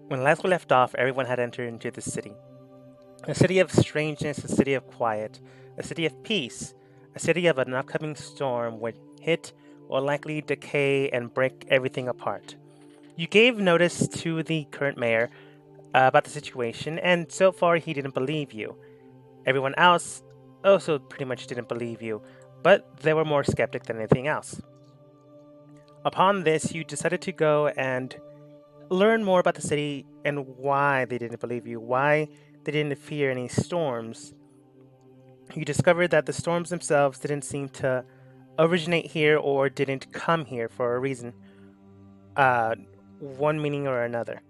When last we left off, everyone had entered into the city. A city of strangeness, a city of quiet, a city of peace, a city of an upcoming storm would hit or likely decay and break everything apart. You gave notice to the current mayor about the situation, and so far he didn't believe you. Everyone else also pretty much didn't believe you, but they were more skeptic than anything else. Upon this, you decided to go and learn more about the city and why they didn't believe you, why they didn't fear any storms. You discovered that the storms themselves didn't seem to originate here or didn't come here for a reason, uh, one meaning or another.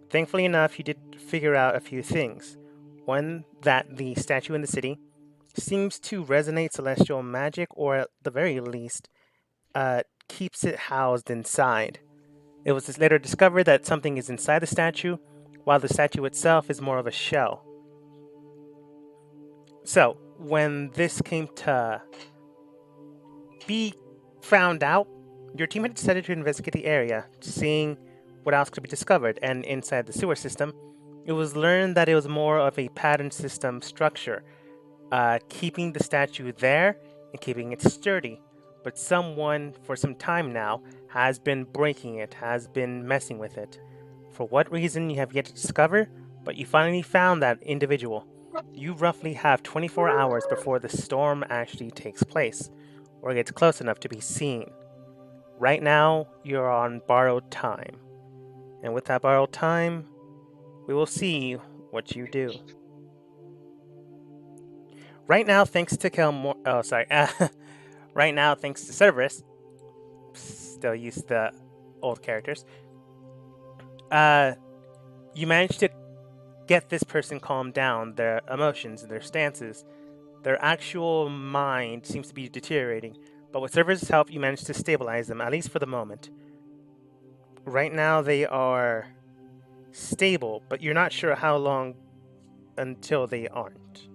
Thankfully enough, you did figure out a few things. One, that the statue in the city seems to resonate celestial magic, or at the very least, keeps it housed inside. It was later discovered that something is inside the statue, while the statue itself is more of a shell. So, when this came to be found out, your team had decided to investigate the area, seeing what else could be discovered, and inside the sewer system, it was learned that it was more of a pattern system structure, keeping the statue there and keeping it sturdy. But someone, for some time now, has been breaking it, has been messing with it. For what reason, you have yet to discover, but you finally found that individual. You roughly have 24 hours before the storm actually takes place, or gets close enough to be seen. Right now, you're on borrowed time. And with that borrowed time, we will see what you do. Right now, thanks to right now, thanks to Cerberus, still use the old characters, uh, you managed to get this person calmed down, their emotions, their stances. Their actual mind seems to be deteriorating, but with Cerberus' help, you managed to stabilize them, at least for the moment. Right now, they are stable, but you're not sure how long until they aren't.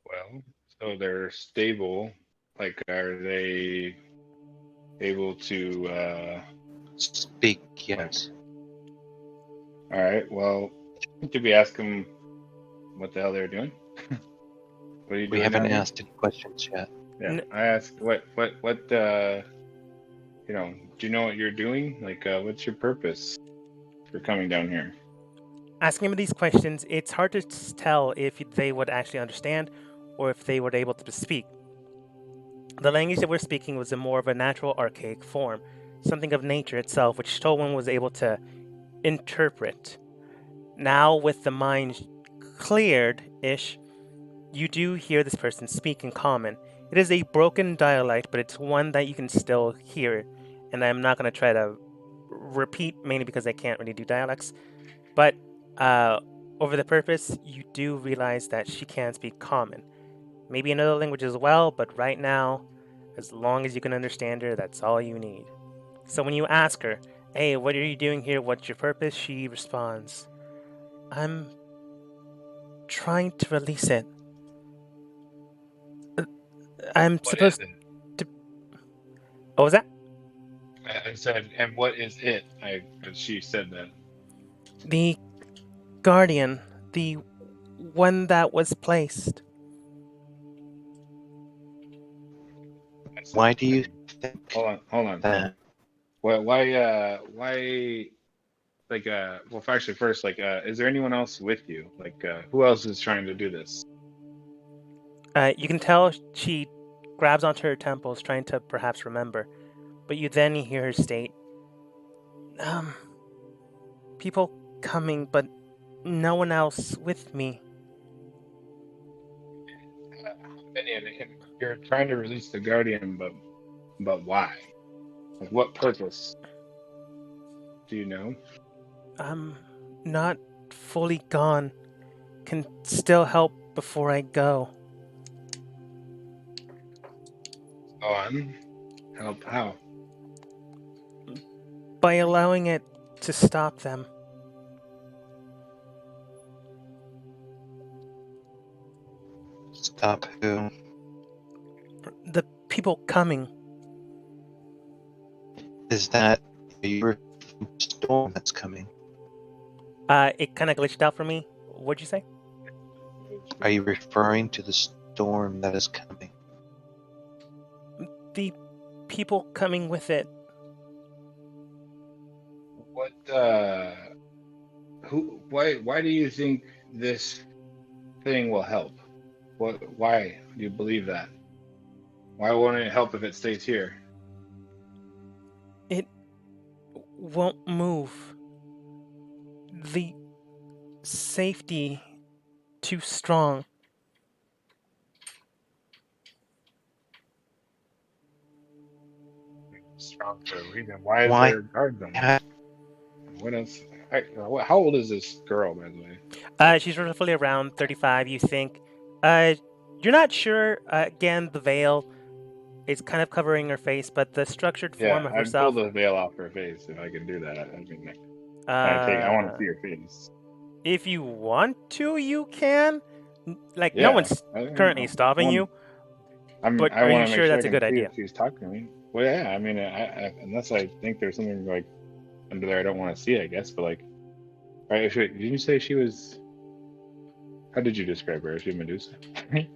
Well, so they're stable. Like, are they able to? Speak, yes. All right. Well, did we ask them what the hell they're doing? What are you We doing haven't down here? asked any questions yet. Yeah, N- I asked what do you know what you're doing? Like, what's your purpose for coming down here? Asking them these questions, it's hard to tell if they would actually understand or if they were able to speak. The language that we're speaking was in more of a natural, archaic form, something of nature itself, which Tolwyn was able to interpret. Now, with the mind cleared ish, you do hear this person speak in common. It is a broken dialect, but it's one that you can still hear. And I'm not going to try to repeat, mainly because I can't really do dialects. But uh, over the purpose, you do realize that she can speak common. Maybe another language as well, but right now, as long as you can understand her, that's all you need. So when you ask her, hey, what are you doing here? What's your purpose? She responds, I'm trying to release it. Uh, I'm What is supposed it? to. What was that? I said, and what is it? She said that. The guardian. The one that was placed. I said, Why do you think hold on. that? Why, like, well, actually, first, like, is there anyone else with you? Like, who else is trying to do this? You can tell she grabs onto her temples, trying to perhaps remember. But you then hear her state, um, people coming, but no one else with me. And you're trying to release the Guardian, but why? Like, what purpose? Do you know? I'm not fully gone. Can still help before I go. Go on. Help how? By allowing it to stop them. Stop who? The people coming. Is that your storm that's coming? It kind of glitched out for me. What'd you say? Are you referring to the storm that is coming? The people coming with it. What? Who? Why do you think this thing will help? What? Why do you believe that? Why won't it help if it stays here? It won't move. The safety too strong. Strong for a reason. Why is Why? there guards on Ha- it? What else? How old is this girl, by the way? She's roughly around 35, you think. You're not sure. Again, the veil is kind of covering her face, but the structured form Yeah, of I'd pull herself. the veil off her face if I can do that. I mean, I want to Uh, see her face. if you want to, you can. Like, no Yeah, one's I, currently stopping you, but I are want you to make sure sure I that's a can good see idea? if she's talking to me. Well, yeah, I mean, unless I think there's something like under there I don't want to see, I guess. But like, right? Did you say she was? How did you describe her? Is she Medusa?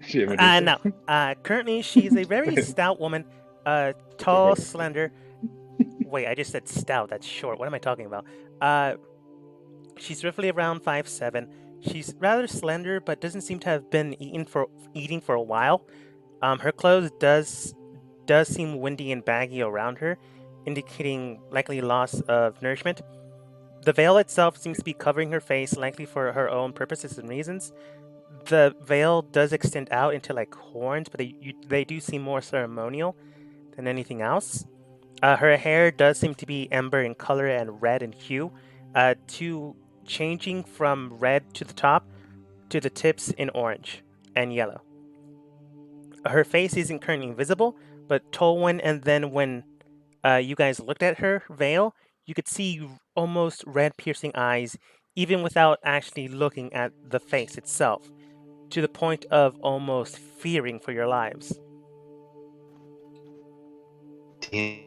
She a Medusa? No. Currently, she's a very stout woman. Tall, slender. Wait, I just said stout. That's short. What am I talking about? She's roughly around 5'7". She's rather slender, but doesn't seem to have been eating for a while. Her clothes does seem windy and baggy around her, indicating likely loss of nourishment. The veil itself seems to be covering her face, likely for her own purposes and reasons. The veil does extend out into like horns, but they do seem more ceremonial than anything else. Her hair does seem to be amber in color and red in hue, to changing from red to the top to the tips in orange and yellow. Her face isn't currently visible, but Tolwyn and then when you guys looked at her veil, you could see almost red piercing eyes, even without actually looking at the face itself, to the point of almost fearing for your lives. The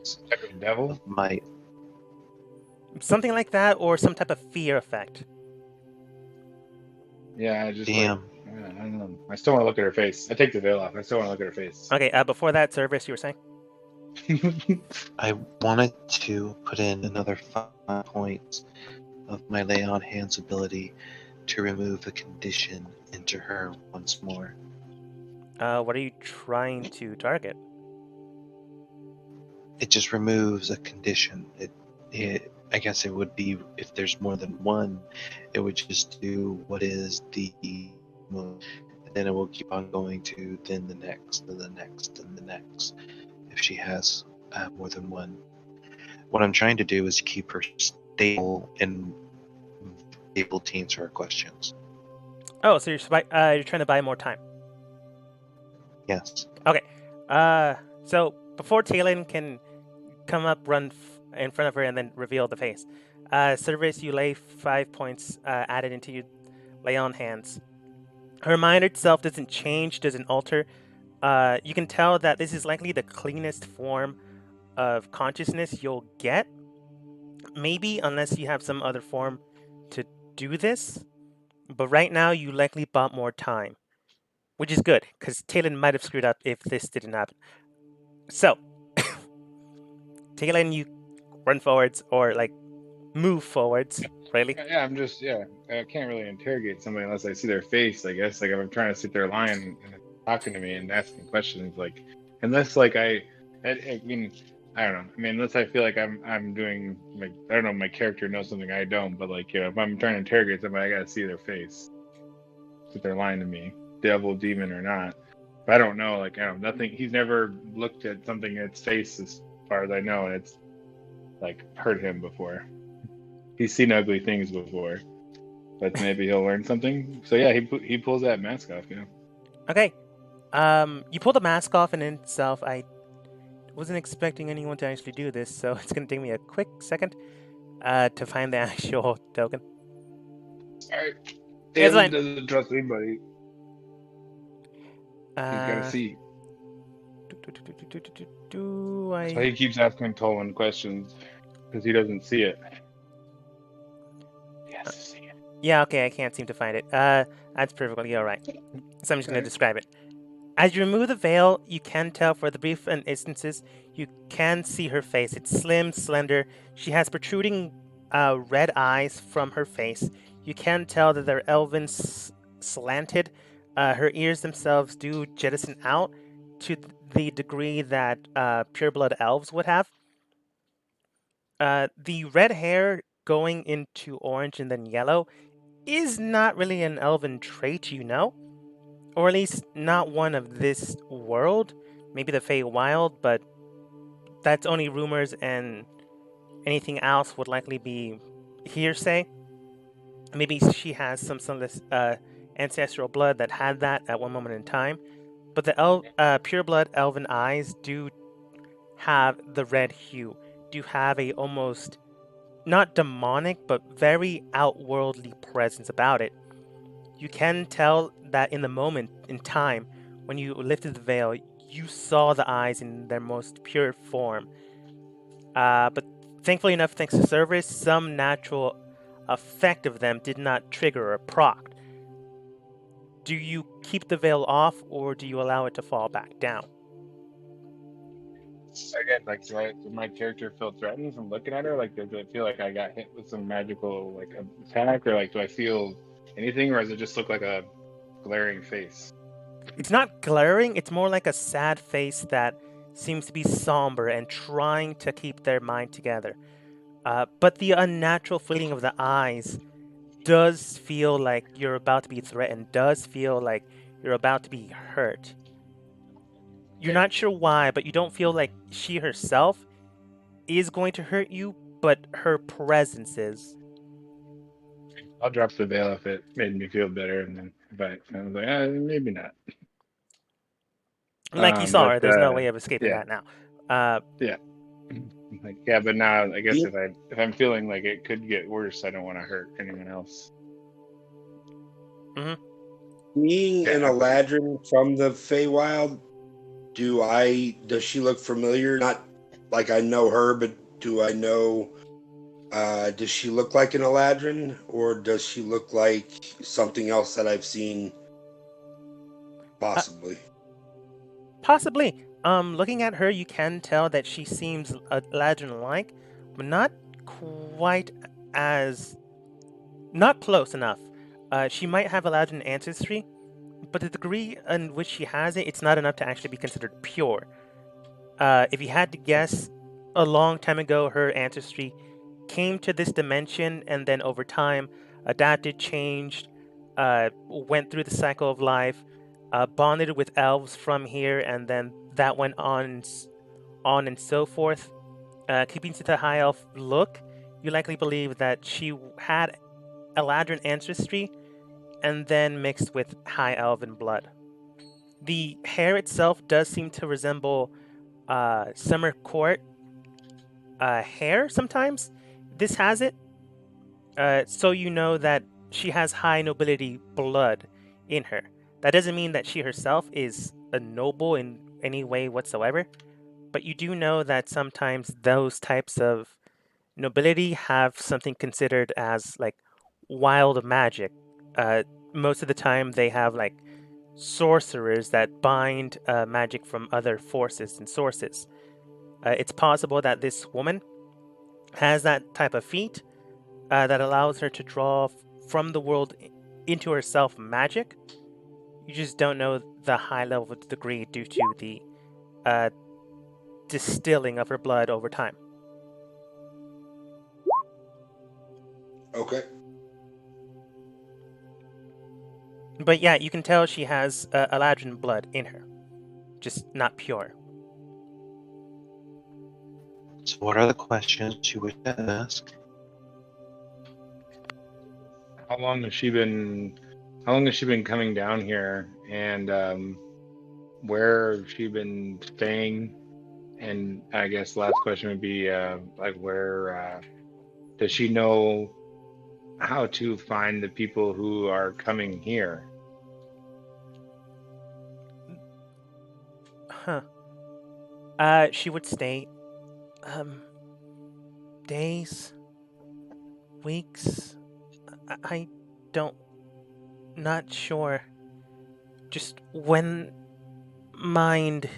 Some type of devil? my Something like that, or some type of fear effect. Yeah, I just like damn. I don't know. I still want to look at her face. I take the veil off. I still want to look at her face. Okay, before that service, you were saying? I wanted to put in another 5 points of my lay on hands ability to remove a condition into her once more. What are you trying to target? It just removes a condition. I guess it would be if there's more than one, it would just do what is the move, and then it will keep on going to then the next, and the next, and the next. If she has more than one, what I'm trying to do is keep her stable and able to answer her questions. Oh, so you're trying to buy more time. Yes. Okay. So before Talon can come up, run in front of her, and then reveal the face, service, you lay 5 points added into your lay on hands. Her mind itself doesn't change, doesn't alter. You can tell that this is likely the cleanest form of consciousness you'll get. Maybe unless you have some other form to do this. But right now, you likely bought more time, which is good because Talon might have screwed up if this didn't happen. So, Talon, you run forwards or like move forwards, really. Yeah, I'm just I can't really interrogate somebody unless I see their face. I guess like if I'm trying to sit there lying and talking to me and asking questions, like unless like I mean I don't know. I mean unless I feel like I'm doing like I don't know my character knows something I don't, but like if I'm trying to interrogate somebody, I gotta see their face. If they're lying to me, devil, demon, or not. But I don't know. Like I don't nothing. He's never looked at something in its face as far as I know, and it's like hurt him before. He's seen ugly things before, but maybe he'll learn something. So yeah, he pulls that mask off. Yeah. Okay. You pull the mask off, and in itself, I wasn't expecting anyone to actually do this, so it's gonna take me a quick second to find the actual token. All right. It's Taylor fine. doesn't trust anybody. He's got to Uh, see. do So I? he keeps asking Tolan questions because he doesn't see it. He has to see it. Yeah, okay, I can't seem to find it. That's perfectly all right. So I'm just going to Okay. describe it. As you remove the veil, you can tell for the brief instances, you can see her face. It's slim, slender. She has protruding red eyes from her face. You can tell that they're elven slanted. Her ears themselves do jettison out to the degree that pureblood elves would have. The red hair going into orange and then yellow is not really an elven trait, you know, or at least not one of this world. Maybe the Feywild, but that's only rumors, and anything else would likely be hearsay. Maybe she has some ancestral blood that had that at one moment in time, but the pure blood elven eyes do have the red hue, do have a almost not demonic but very outworldly presence about it. You can tell that in the moment in time when you lifted the veil, you saw the eyes in their most pure form. But thankfully enough, thanks to service, some natural effect of them did not trigger or proc. Do you keep the veil off or do you allow it to fall back down? Again, like, does my character feel threatened from looking at her? Like, does it feel like I got hit with some magical like attack, or like, do I feel anything, or does it just look like a glaring face? It's not glaring, it's more like a sad face that seems to be somber and trying to keep their mind together. But the unnatural feeling of the eyes does feel like you're about to be threatened, does feel like you're about to be hurt. You're Okay. not sure why, but you don't feel like she herself is going to hurt you, but her presence is. I'll drop the veil if it made me feel better, and then if I was like, maybe not. Like you saw her, But there's no way of escaping yeah, that now. Uh, yeah, like yeah. But now I guess Yeah. if I'm feeling like it could get worse, I don't want to hurt anyone else. mhm. Being an Yeah, Eladrin from the Feywild, does she look familiar? Not like I know her, but do I know does she look like an Eladrin, or does she look like something else that I've seen Uh, possibly? Possibly. Looking at her, you can tell that she seems Eladrin-like, but not quite as, not close enough. She might have Eladrin ancestry, but the degree in which she has it, it's not enough to actually be considered pure. If you had to guess, a long time ago, her ancestry came to this dimension and then over time adapted, changed, went through the cycle of life, bonded with elves from here, and then that went on and so forth. Keeping to the high elf look, you likely believe that she had Eladrin ancestry and then mixed with high elven blood. The hair itself does seem to resemble summer court hair sometimes. This has it, so you know that she has high nobility blood in her. That doesn't mean that she herself is a noble in any way whatsoever, but you do know that sometimes those types of nobility have something considered as like wild magic. Uh, Most of the time, they have like sorcerers that bind magic from other forces and sources. It's possible that this woman has that type of feat that allows her to draw from the world into herself magic. You just don't know the high level of degree due to the uh, distilling of her blood over time. Okay. But yeah, you can tell she has Eladrin blood in her, just not pure. So, what are the questions you wish to ask? how long has she been? How long has she been coming down here, and where has she been staying? And I guess the last question would be like, where does she know how to find the people who are coming here? Huh. She would state, um, days, weeks. I don't, not sure. Just when mind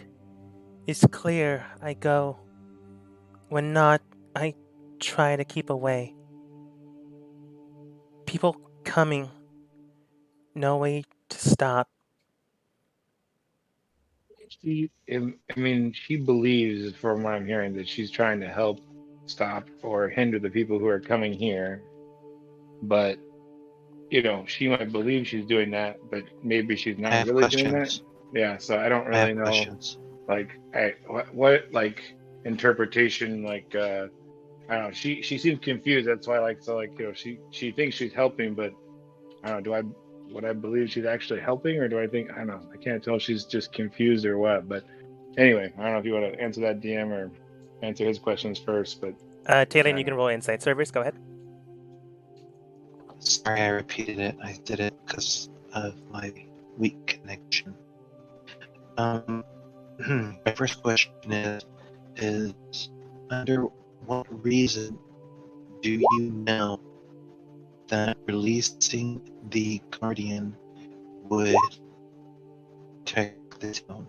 is clear, I go. When not, I try to keep away. People coming, no way to stop. I mean, she believes, from what I'm hearing, that she's trying to help stop or hinder the people who are coming here. But, she might believe she's doing that, but maybe she's I not have really doing that. questions. Yeah, so I don't I really have know, questions. like, what like interpretation, like, I don't know. She seems confused. That's why, like, so, like, she thinks she's helping, but I don't know. Would I believe she's actually helping, or do I think, I don't know. I can't tell if she's just confused or what. But anyway, I don't know if you want to answer that DM or answer his questions first. But Taylor, you uh, can roll insight. Servers, go ahead. Sorry I repeated it. I did it because of my weak connection. My first question is under what reason do you know that releasing the Guardian would protect the town?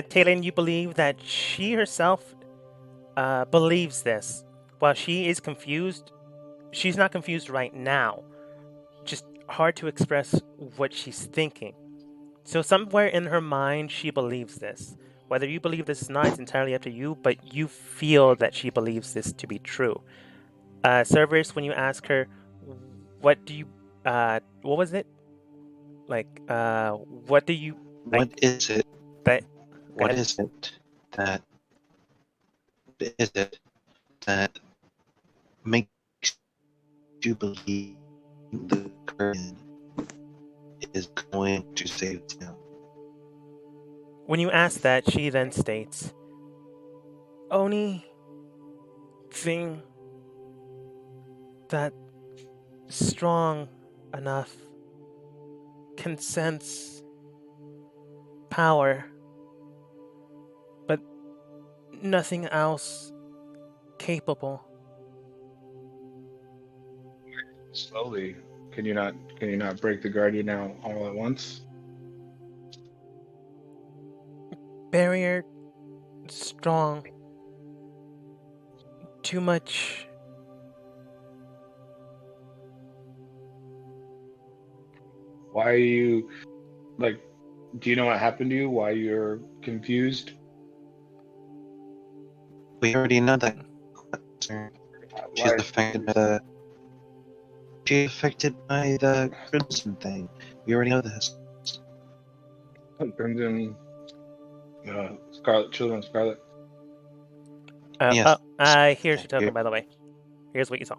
Taylor, you believe that she herself believes this. While she is confused, she's not confused right now. Just hard to express what she's thinking. So somewhere in her mind, she believes this. Whether you believe this or not, it's entirely up to you, but you feel that she believes this to be true. Cerberus, when you ask her, what do you, what was it? Like, what do you, like, What is it? that, go What ahead. is it that is it that makes you believe the Guardian is going to save the town? When you ask that, she then states, only thing that strong enough can sense power, but nothing else capable. slowly, can you not break the Guardian out all at once? Barrier strong. Too much. Why are you like? Do you know what happened to you? Why you're confused? We already know that. She's Why? affected by the. She's affected by the crimson thing. We already know this. Crimson, Scarlet, children, Scarlet. Yes. Here's your token, by the way. Here's what you saw.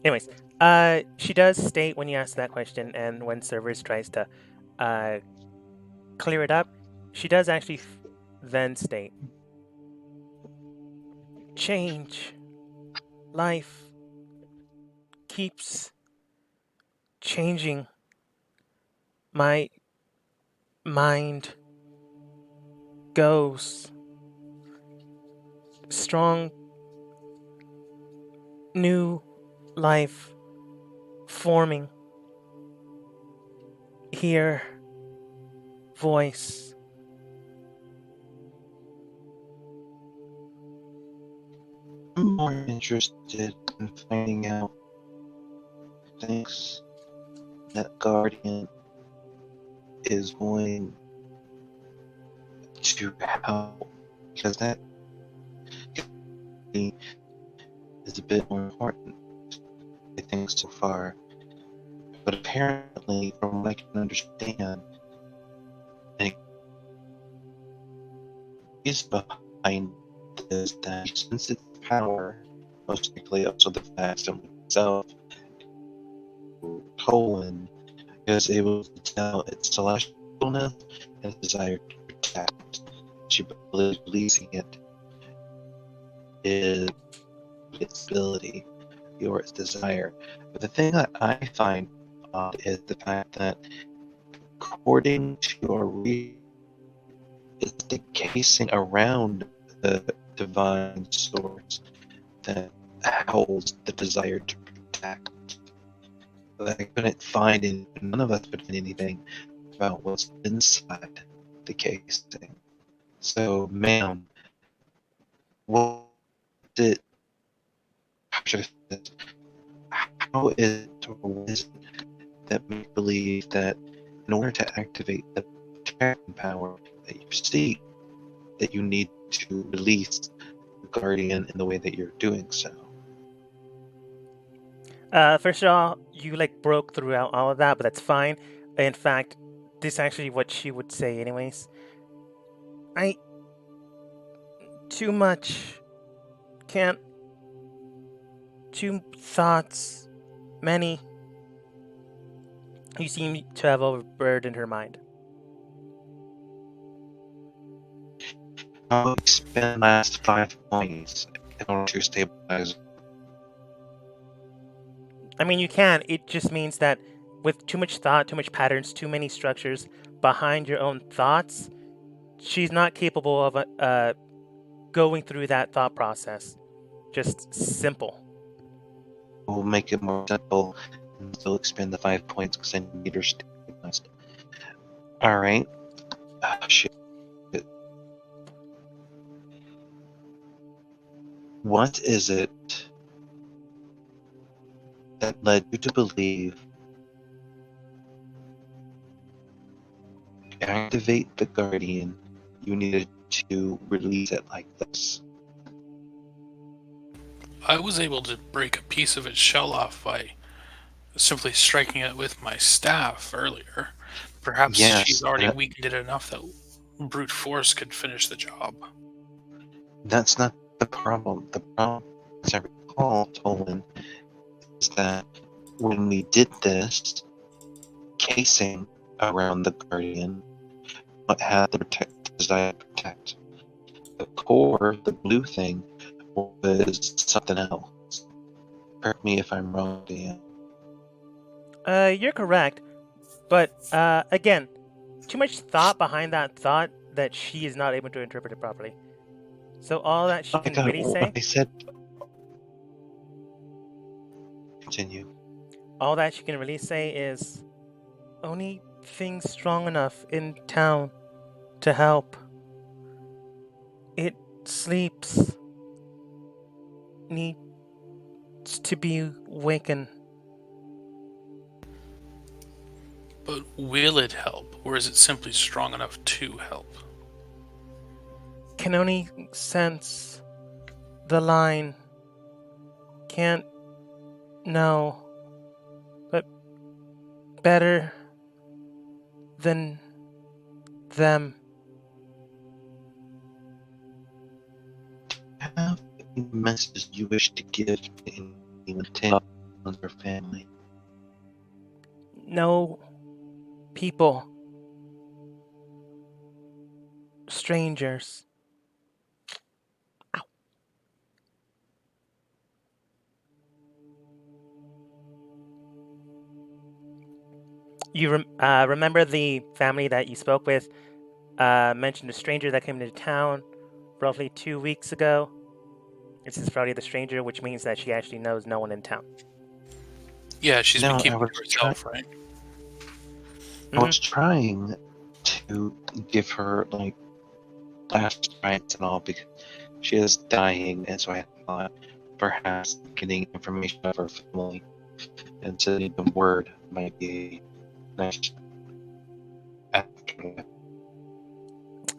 Anyways, she does state when you ask that question, and when Cerberus tries to clear it up, she does actually then state, change, life keeps changing. My mind goes strong, new life forming. Hear voice. I'm more interested in finding out things that Guardian is going to help, because that is a bit more important, I think, so far. But apparently, from what I can understand, and he's behind this, that he senses power, most likely also the fact that himself, Colin, is able to tell its celestialness and its desire to protect. She believes releasing it is its ability or its desire. But the thing that I find odd is the fact that according to our it's the casing around the divine source that holds the desire to protect. But I couldn't find any, none of us could find anything about what's inside the casing. So, ma'am, what did, how should I say this? How is it, or what is it that makes you believe that in order to activate the tracking power that you seek, that you need to release the Guardian in the way that you're doing so? First of all, you like broke throughout all of that, but that's fine. In fact, this is actually what she would say, anyways. I too much can't. Too thoughts, many. You seem to have overburdened her mind. I'll spend last 5 points in order to stabilize. I mean, you can. It just means that with too much thought, too much patterns, too many structures behind your own thoughts, she's not capable of going through that thought process. Just simple. We'll make it more simple and still expend the 5 points because I need her stabilized. Alright. Shit. What is it that led you to believe to activate the Guardian, you needed to release it like this? I was able to break a piece of its shell off by simply striking it with my staff earlier. Perhaps she's Yes, already weakened it enough that brute force could finish the job. that's not the problem. The problem, as I recall, Tolan, is that when we did this casing around the Guardian, what had the desire to protect. The core, the blue thing, was something else. Correct me if I'm wrong, Dan. You're correct, but again, too much thought behind that thought that she is not able to interpret it properly. So all that she Oh my can god, really say, what I said. Continue. all that she can really say is, only thing strong enough in town to help. It sleeps. Needs to be wakened. But will it help, or is it simply strong enough to help? Can only sense the line. Can't know. But better than them. Have any message you wish to give to anyone on their family? No people. Strangers. Ow. You remember the family that you spoke with mentioned a stranger that came into town roughly 2 weeks ago. This is probably the stranger, which means that she actually knows no one in town. Yeah, she's been No, keeping to herself, right? I was trying to give her like last rites and all because she is dying, and so I thought perhaps getting information of her family and sending them word might be nice. After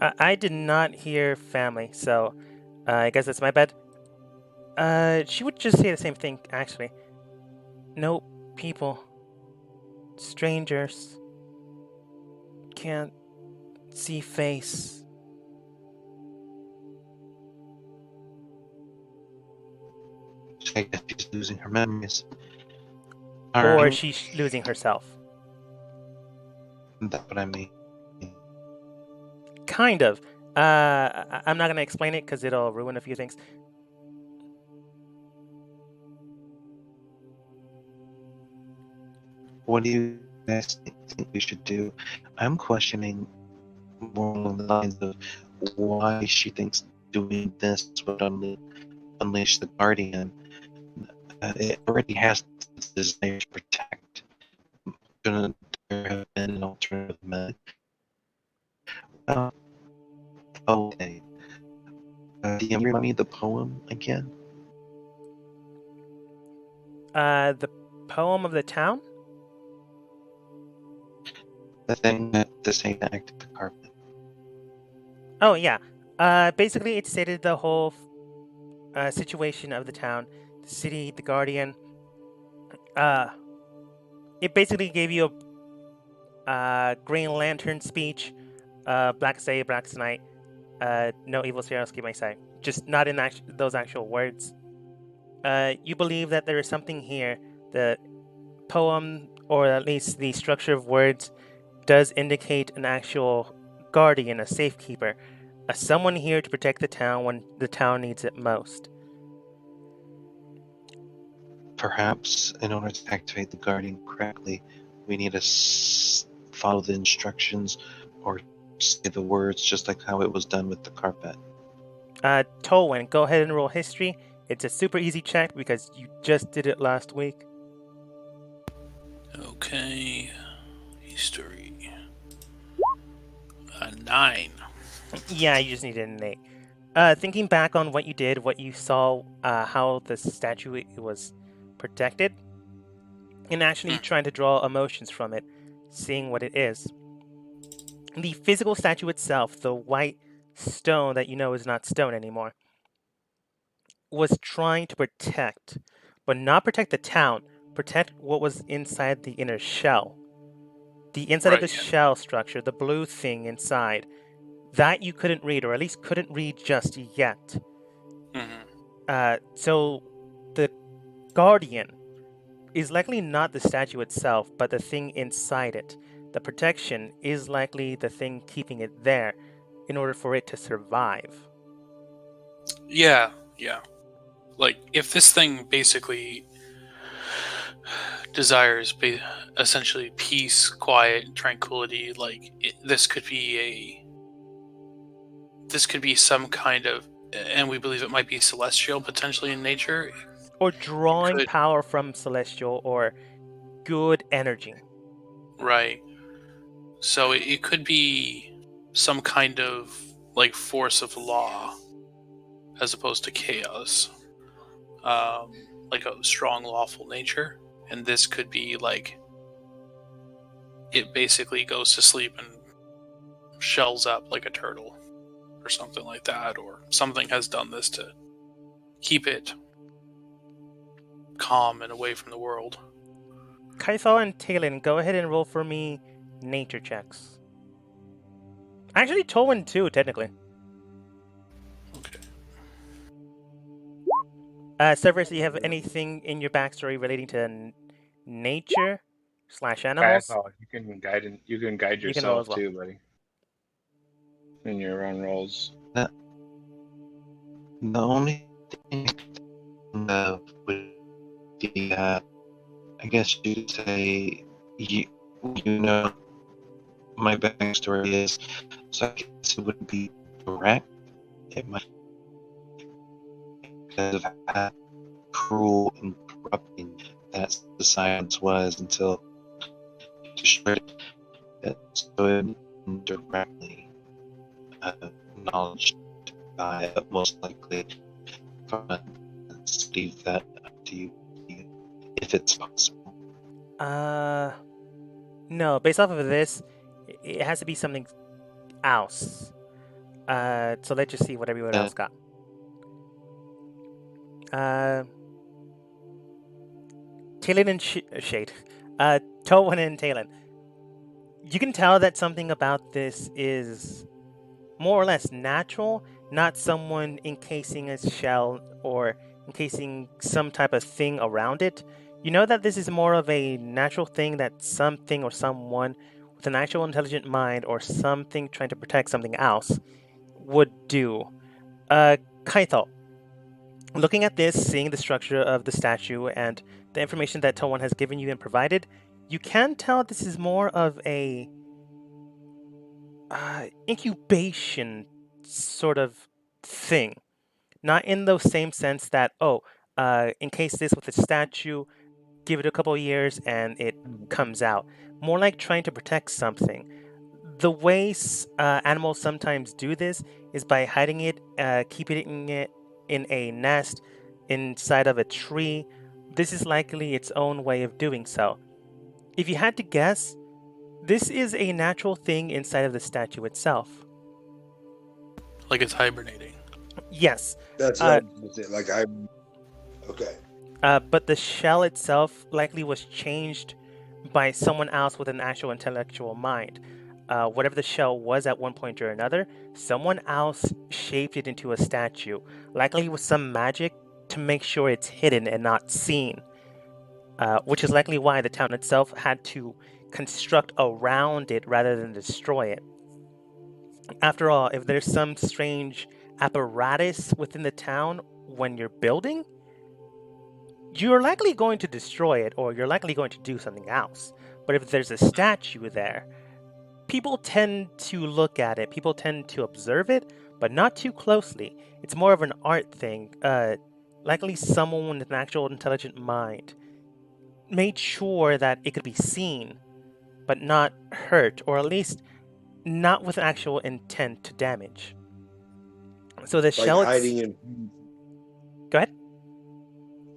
I did not hear family, so I guess that's my bad. She would just say the same thing, actually. No people. Strangers. Can't see face. I guess she's losing her memories. Or Alright, she's losing herself. that's what I mean. Kind of. I'm not going to explain it because it'll ruin a few things. What do you guys think we should do? I'm questioning more along the lines of why she thinks doing this would unleash the Guardian. It already has this desire to protect. Shouldn't there have been an alternative method? Well, okay. DM, remind me the poem again? The poem of the town? The thing that the same act of the carpet. Oh, yeah. Basically, it stated the whole situation of the town, the city, the Guardian. It basically gave you a Green Lantern speech, Black Say, Black Night, no evil heroes keep my sight. Just not in those actual words. You believe that there is something here. The poem, or at least the structure of words, does indicate an actual guardian, a safekeeper, someone here to protect the town when the town needs it most. Perhaps, in order to activate the Guardian correctly, we need to follow the instructions or say the words just like how it was done with the carpet. Tolwyn, go ahead and roll history. It's a super easy check because you just did it last week. Okay. History. 9. Yeah, you just needed an 8. Thinking back on what you did, what you saw, how the statue was protected, and actually trying to draw emotions from it, seeing what it is. The physical statue itself, the white stone that you know is not stone anymore, was trying to protect, but not protect the town, protect what was inside the inner shell. The inside of the shell structure, the blue thing inside, that you couldn't read, or at least couldn't read just yet. So the Guardian is likely not the statue itself, but the thing inside it. The protection is likely the thing keeping it there in order for it to survive. Yeah. Like, if this thing basically desires essentially peace, quiet, tranquility, like, this could be some kind of, and we believe it might be celestial potentially in nature. Or drawing power from celestial or good energy. Right. So it could be some kind of, like, force of law as opposed to chaos. Like a strong lawful nature. And this could be like, it basically goes to sleep and shells up like a turtle or something like that, or something has done this to keep it calm and away from the world. Kaithal and Talon, go ahead and roll for me nature checks. Actually, Tolwyn too, technically. Okay. Severus, do you have anything in your backstory relating to nature / animals? That's all. You can guide yourself well. too, buddy. In your own rolls. The only thing would be, I guess you could say, you know, my backstory is, so I guess it wouldn't be direct. It might because of how cruel and corrupting that the science was until it destroyed it. So it directly acknowledged by most likely from Steve that to you if it's possible. No, based off of this, it has to be something else. So let's just see what everyone else got. Talon and Shade. Tolwyn and Talon. You can tell that something about this is more or less natural, not someone encasing a shell or encasing some type of thing around it. You know that this is more of a natural thing that something or someone with an actual intelligent mind or something trying to protect something else would do. Kaithal, looking at this, seeing the structure of the statue and the information that Tolwyn has given you and provided, You can tell this is more of a incubation sort of thing. Not in the same sense that, oh, encase this with a statue, give it a couple of years, and it comes out. More like trying to protect something. The way animals sometimes do this is by hiding it, keeping it in a nest inside of a tree. This is likely its own way of doing so. If you had to guess, this is a natural thing inside of the statue itself. Like it's hibernating. Yes, That's uh, like okay. but the shell itself likely was changed by someone else with an actual intellectual mind. Whatever the shell was at one point or another, someone else shaped it into a statue, likely with some magic to make sure it's hidden and not seen. Which is likely why the town itself had to construct around it rather than destroy it. After all, if there's some strange apparatus within the town when you're building, you're likely going to destroy it or you're likely going to do something else. But if there's a statue there, people tend to look at it, people tend to observe it, but not too closely. It's more of an art thing. Likely someone with an actual intelligent mind made sure that it could be seen, but not hurt, or at least not with actual intent to damage. So the Like shell. hiding in Go ahead.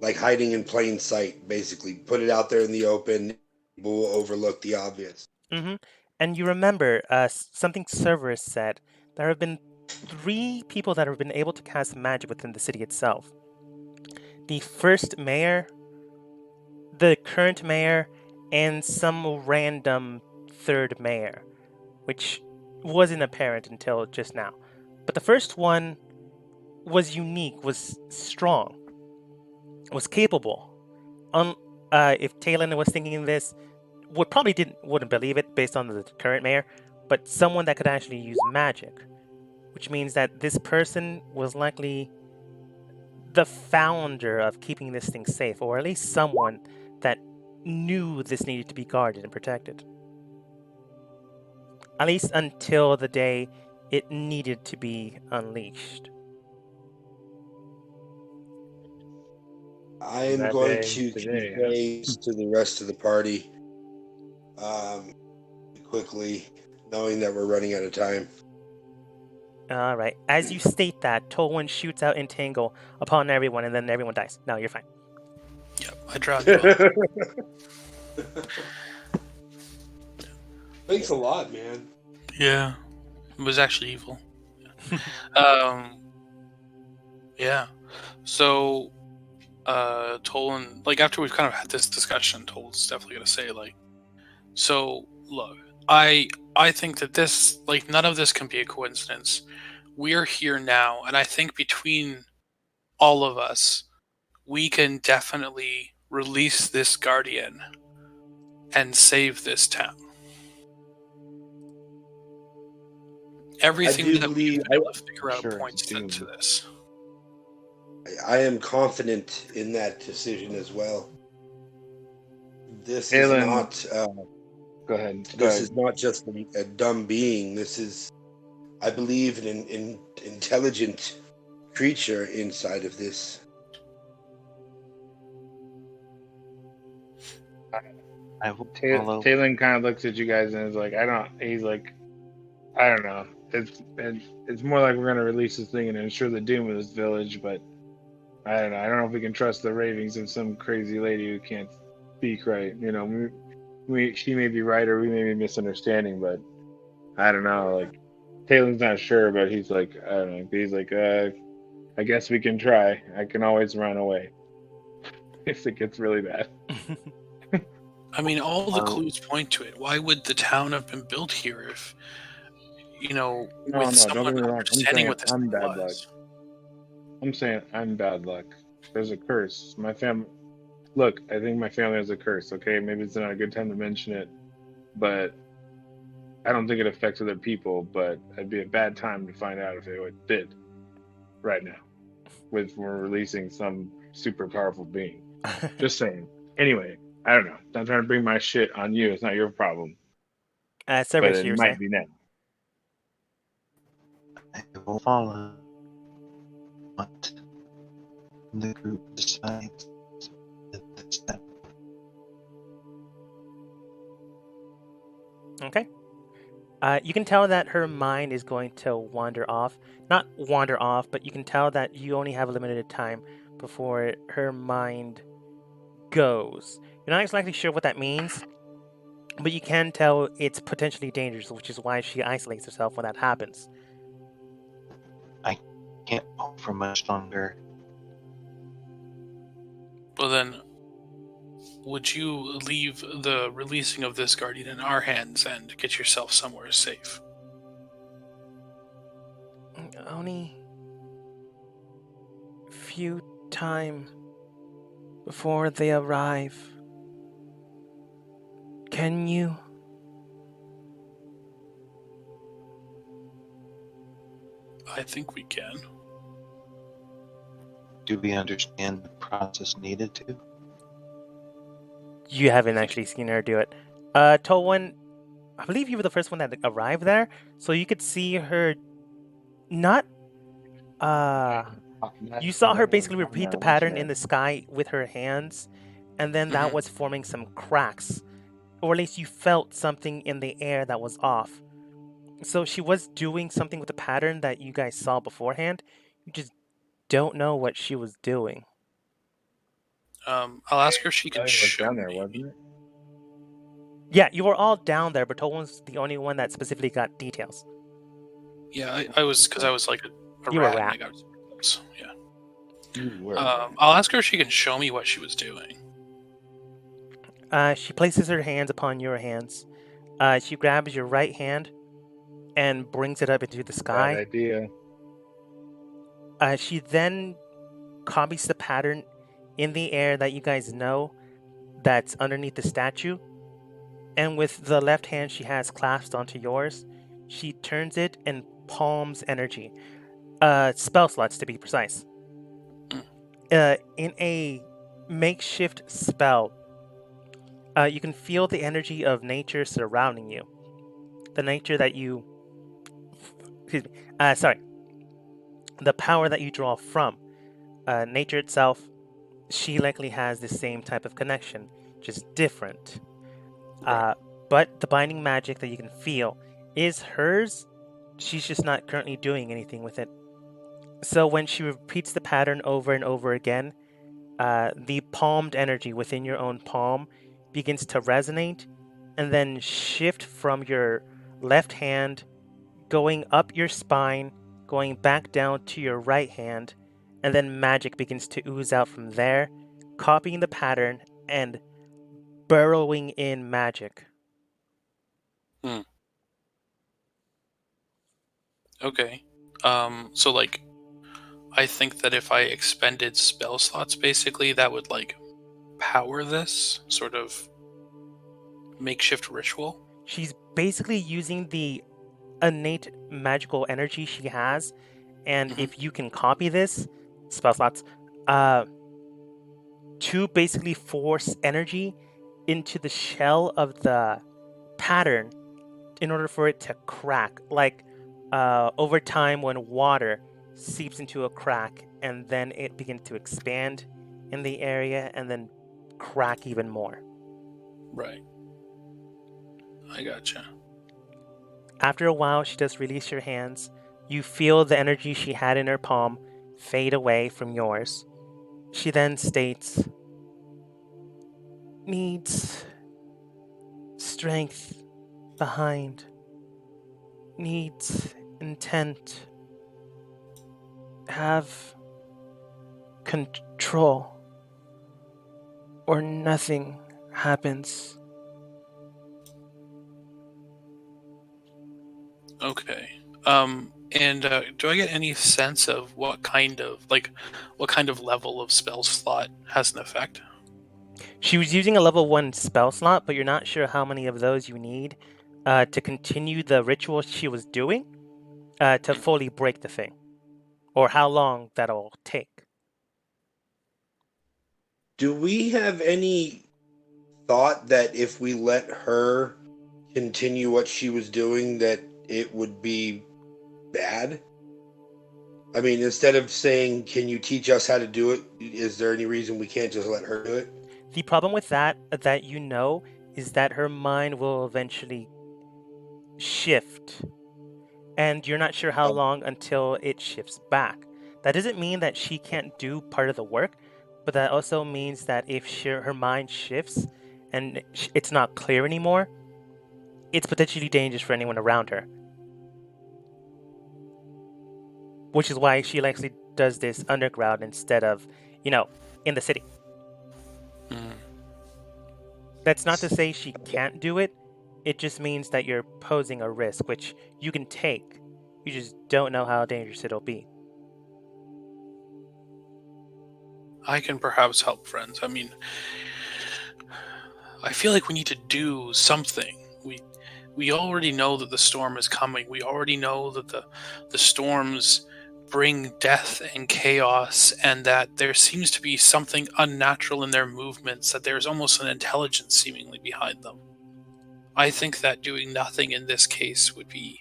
like hiding in plain sight, basically. Put it out there in the open, people will overlook the obvious. Mm-hmm. And you remember something Cerberus said. There have been 3 people that have been able to cast magic within the city itself. The first mayor, the current mayor, and some random third mayor, which wasn't apparent until just now. But the first one was unique, was strong, was capable. If Talon was thinking this, wouldn't believe it based on the current mayor, but someone that could actually use magic, which means that this person was likely the founder of keeping this thing safe, or at least someone that knew this needed to be guarded and protected. At least until the day it needed to be unleashed. I am That going day, to today, convey to the rest of the party quickly, knowing that we're running out of time. All right. As you state that, Tolwyn shoots out Entangle upon everyone, and then everyone dies. No, you're fine. Yep, I dropped you off. Thanks a lot, man. Yeah, it was actually evil. Yeah. So, Tolan, like after we've kind of had this discussion, Tolan's definitely gonna say like, so look, I think that this, like, none of this can be a coincidence. We're here now, and I think between all of us, we can definitely release this guardian and save this town. Everything do that believe- we've been able to figure out Sure, points do. to this. I am confident in that decision as well. This Alan, is not. Go ahead. This is not just a dumb being. This is, I believe, an intelligent creature inside of this. I will follow. Talon kind of looks at you guys and is like, he's like, I don't know. It's more like we're gonna release this thing and ensure the doom of this village, but I don't know. I don't know if we can trust the ravings of some crazy lady who can't speak right. You know, she may be right or we may be misunderstanding, but I don't know. Like, Talon's not sure, but he's like, I don't know. He's like, I guess we can try. I can always run away if it gets really bad. I mean, all the clues point to it. Why would the town have been built here if, No, with don't someone get me wrong. I'm understanding saying what this I'm thing bad luck. was? I'm saying I'm bad luck. There's a curse. My family. Look, I think my family has a curse. Okay, maybe it's not a good time to mention it, but I don't think it affects other people. But it'd be a bad time to find out if it did. Right now, we're releasing some super powerful being. Just saying. Anyway, I don't know. I'm trying to bring my shit on you. It's not your problem, but Cerberus, it you were might saying. be now. I will follow what the group decides at this step. Okay. You can tell that her mind is going to wander off. Not wander off, but you can tell that you only have a limited time before her mind goes. You're not exactly sure what that means, but you can tell it's potentially dangerous, which is why she isolates herself when that happens. Can't hope for much longer. Well then, would you leave the releasing of this guardian in our hands and get yourself somewhere safe? Only few time before they arrive. Can you? I think we can. Do we understand the process needed to? You haven't actually seen her do it. Tolwyn, I believe you were the first one that arrived there, so you could see her not you saw her basically repeat the pattern in the sky with her hands, and then that Mhm. was forming some cracks. Or at least you felt something in the air that was off. So she was doing something with the pattern that you guys saw beforehand. You just don't know what she was doing. I'll ask her if she can Elliot was show down there, me. wasn't it? Yeah, you were all down there, but Tolwyn's the only one that specifically got details. Yeah, I was, because I was like a You were a rat and I rat. got super close. Yeah. You were. I'll ask her if she can show me what she was doing. She places her hands upon your hands. She grabs your right hand and brings it up into the Bad sky. idea. She then copies the pattern in the air that you guys know that's underneath the statue. And with the left hand she has clasped onto yours, she turns it and palms energy. Spell slots to be precise. In a makeshift spell, you can feel the energy of nature surrounding you. The nature that you. Excuse me. Sorry. The power that you draw from. Nature itself, she likely has the same type of connection, just different. Right. But the binding magic that you can feel is hers. She's just not currently doing anything with it. So when she repeats the pattern over and over again, the palmed energy within your own palm begins to resonate and then shift from your left hand, going up your spine, going back down to your right hand, and then magic begins to ooze out from there, copying the pattern and burrowing in magic. Okay. So like, I think that if I expended spell slots, basically, that would like power this sort of makeshift ritual. She's basically using the innate magical energy she has, and Mhm. if you can copy this spell slots, to basically force energy into the shell of the pattern in order for it to crack, like over time when water seeps into a crack and then it begins to expand in the area and then crack even more. Right. I gotcha. After a while, she does release your hands. You feel the energy she had in her palm fade away from yours. She then states, needs strength behind, needs intent, have control, or nothing happens. Okay. And do I get any sense of what kind of level of spell slot has an effect? She was using a level 1 spell slot, but you're not sure how many of those you need to continue the ritual she was doing to fully break the thing, or how long that'll take. Do we have any thought that if we let her continue what she was doing, that it would be bad? I mean, instead of saying, "Can you teach us how to do it?" Is there any reason we can't just let her do it? The problem with that is that her mind will eventually shift, and you're not sure how long until it shifts back. That doesn't mean that she can't do part of the work, but that also means that if her mind shifts and it's not clear anymore, it's potentially dangerous for anyone around her. Which is why she likely does this underground instead of, in the city. That's not to say she can't do it. It just means that you're posing a risk, which you can take. You just don't know how dangerous it'll be. I can perhaps help, friends. I mean, I feel like we need to do something. We already know that the storm is coming. We already know that the storms bring death and chaos, and that there seems to be something unnatural in their movements, that there's almost an intelligence seemingly behind them. I think that doing nothing in this case would be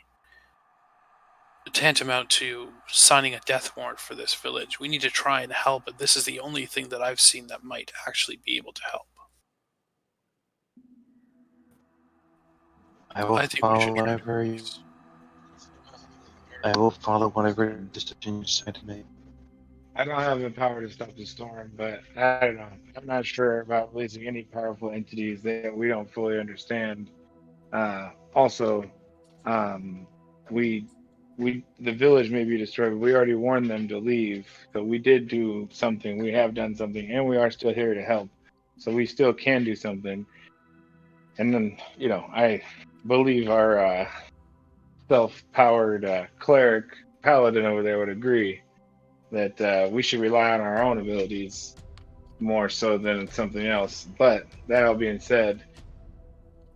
tantamount to signing a death warrant for this village. We need to try and help, but this is the only thing that I've seen that might actually be able to help. I will I think we should follow try. whatever decision you decide to make. I don't have the power to stop the storm, but I don't know. I'm not sure about releasing any powerful entities that we don't fully understand. Also, um, we the village may be destroyed, but we already warned them to leave. So we did do something. We have done something, and we are still here to help. So we still can do something. And then, I believe our self-powered cleric paladin over there would agree that we should rely on our own abilities more so than something else. But that all being said,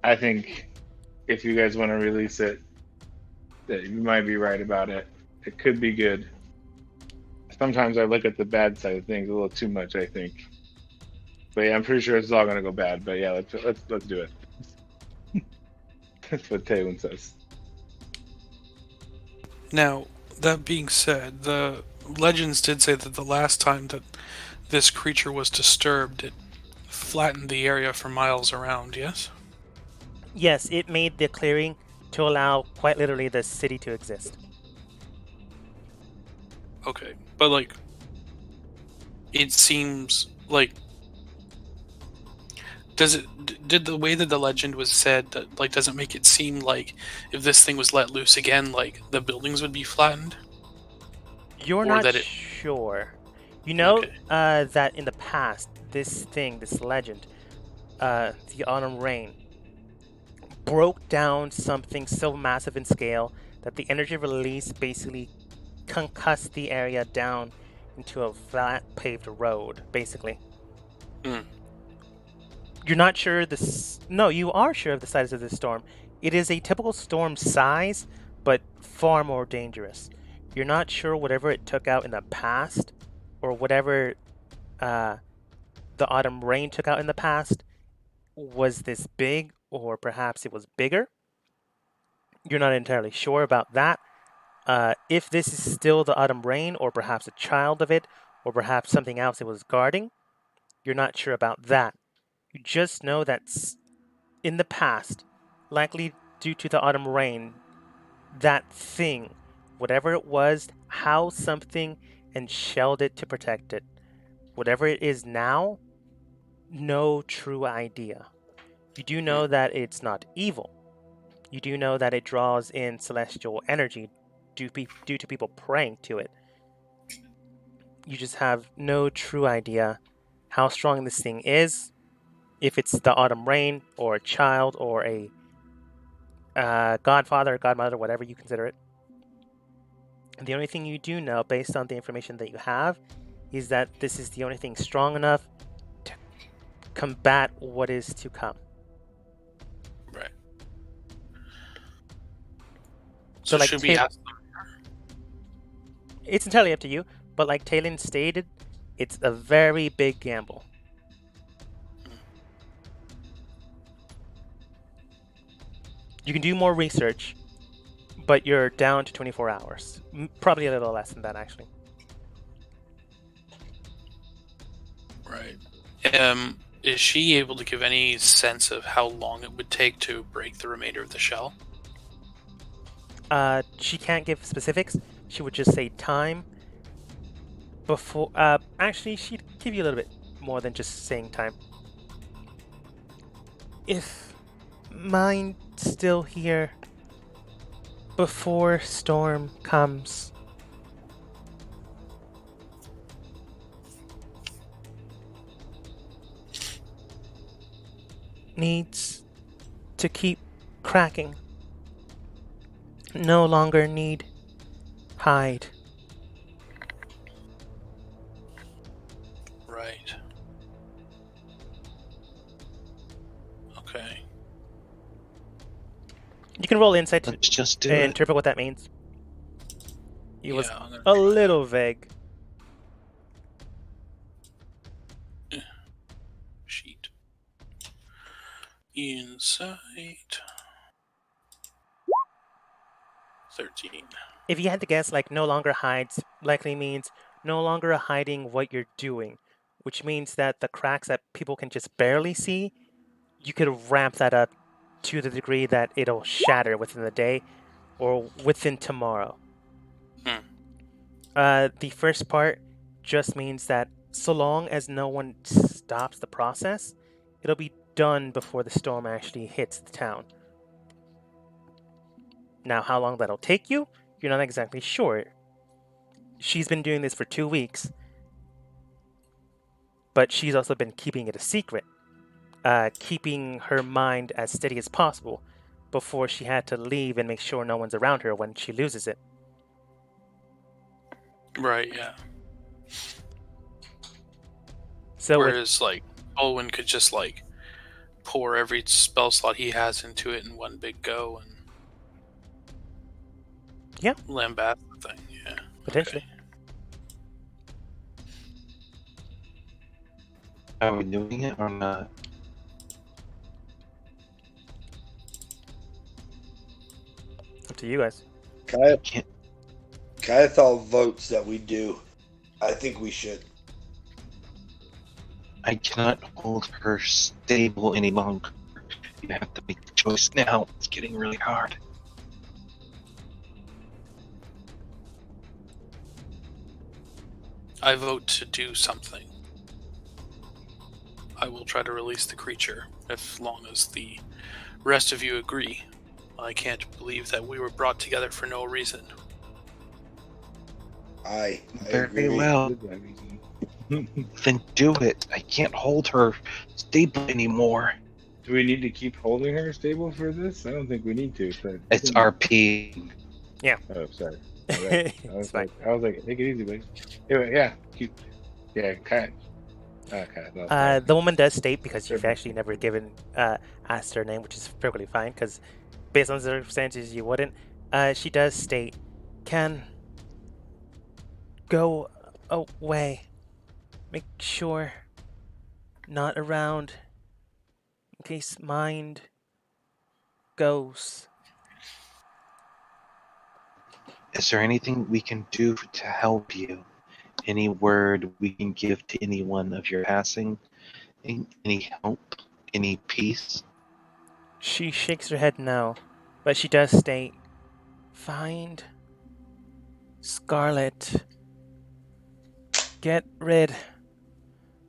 I think if you guys want to release it, that you might be right about it. It could be good. Sometimes I look at the bad side of things a little too much, I think. But yeah, I'm pretty sure it's all gonna go bad. But yeah, let's do it. That's what Taylor says. Now, that being said, the legends did say that the last time that this creature was disturbed, it flattened the area for miles around, yes? Yes, it made the clearing to allow quite literally the city to exist. Okay, but like, it seems like, did the way that the legend was said, that like, does it make it seem like if this thing was let loose again, like the buildings would be flattened? You're Or not that it, sure. You know okay, that in the past, this legend, the autumn rain, broke down something so massive in scale that the energy release basically concussed the area down into a flat paved road, basically. Hmm. You're not sure this. No, you are sure of the size of this storm. It is a typical storm size, but far more dangerous. You're not sure whatever it took out in the past, or whatever uh, the autumn rain took out in the past, was this big, or perhaps it was bigger. You're not entirely sure about that. If this is still the autumn rain, or perhaps a child of it, or perhaps something else it was guarding, you're not sure about that. You just know that in the past, likely due to the autumn rain, that thing, whatever it was, housed something and shelled it to protect it. Whatever it is now, no true idea. You do know that it's not evil. You do know that it draws in celestial energy due to people praying to it. You just have no true idea how strong this thing is, if it's the autumn rain, or a child, or a godfather, godmother, whatever you consider it. And the only thing you do know, based on the information that you have, is that this is the only thing strong enough to combat what is to come. Right. So, So like, should we ask them? it's entirely up to you, but like Talon stated, it's a very big gamble. You can do more research, but you're down to 24 hours. Probably a little less than that, actually. Right. Is she able to give any sense of how long it would take to break the remainder of the shell? She can't give specifics. She would just say time. Before, actually, she'd give you a little bit more than just saying time. If mine's still here before storm comes, needs to keep cracking. No longer need hide. Right. Okay. You can roll insight to Let's just do it. interpret what that means. It was I'm gonna a try little vague. that. Sheet. Insight. 13. If you had to guess, like no longer hides likely means no longer hiding what you're doing, which means that the cracks that people can just barely see, you could ramp that up to the degree that it'll shatter within the day or within tomorrow. The first part just means that so long as no one stops the process, it'll be done before the storm actually hits the town. Now, how long that'll take you, you're not exactly sure. She's been doing this for 2 weeks, but she's also been keeping it a secret, keeping her mind as steady as possible before she had to leave and make sure no one's around her when she loses it. Right, yeah. So Whereas, like, Olwen could just, like, pour every spell slot he has into it in one big go and... Yeah. Lambast the thing, yeah. potentially. Okay. Are we doing it or not? Up to you guys. Kaethal votes that we do. I think we should. I cannot hold her stable any longer. You have to make the choice now. It's getting really hard. I vote to do something. I will try to release the creature, as long as the rest of you agree. I can't believe that we were brought together for no reason. I Very agree. well. Then do it. I can't hold her stable anymore. Do we need to keep holding her stable for this? I don't think we need to. But It's RP. Oh, sorry. I It's fine. like, take it easy, buddy. Anyway, yeah, kind. The woman does state, because you've actually never asked her name, which is perfectly fine, because based on the circumstances you wouldn't. She does state, can go away. Make sure not around in case mind goes. Is there anything we can do to help you? Any word we can give to anyone of your passing? Any help? Any peace? She shakes her head no, but she does state, find Scarlet. Get rid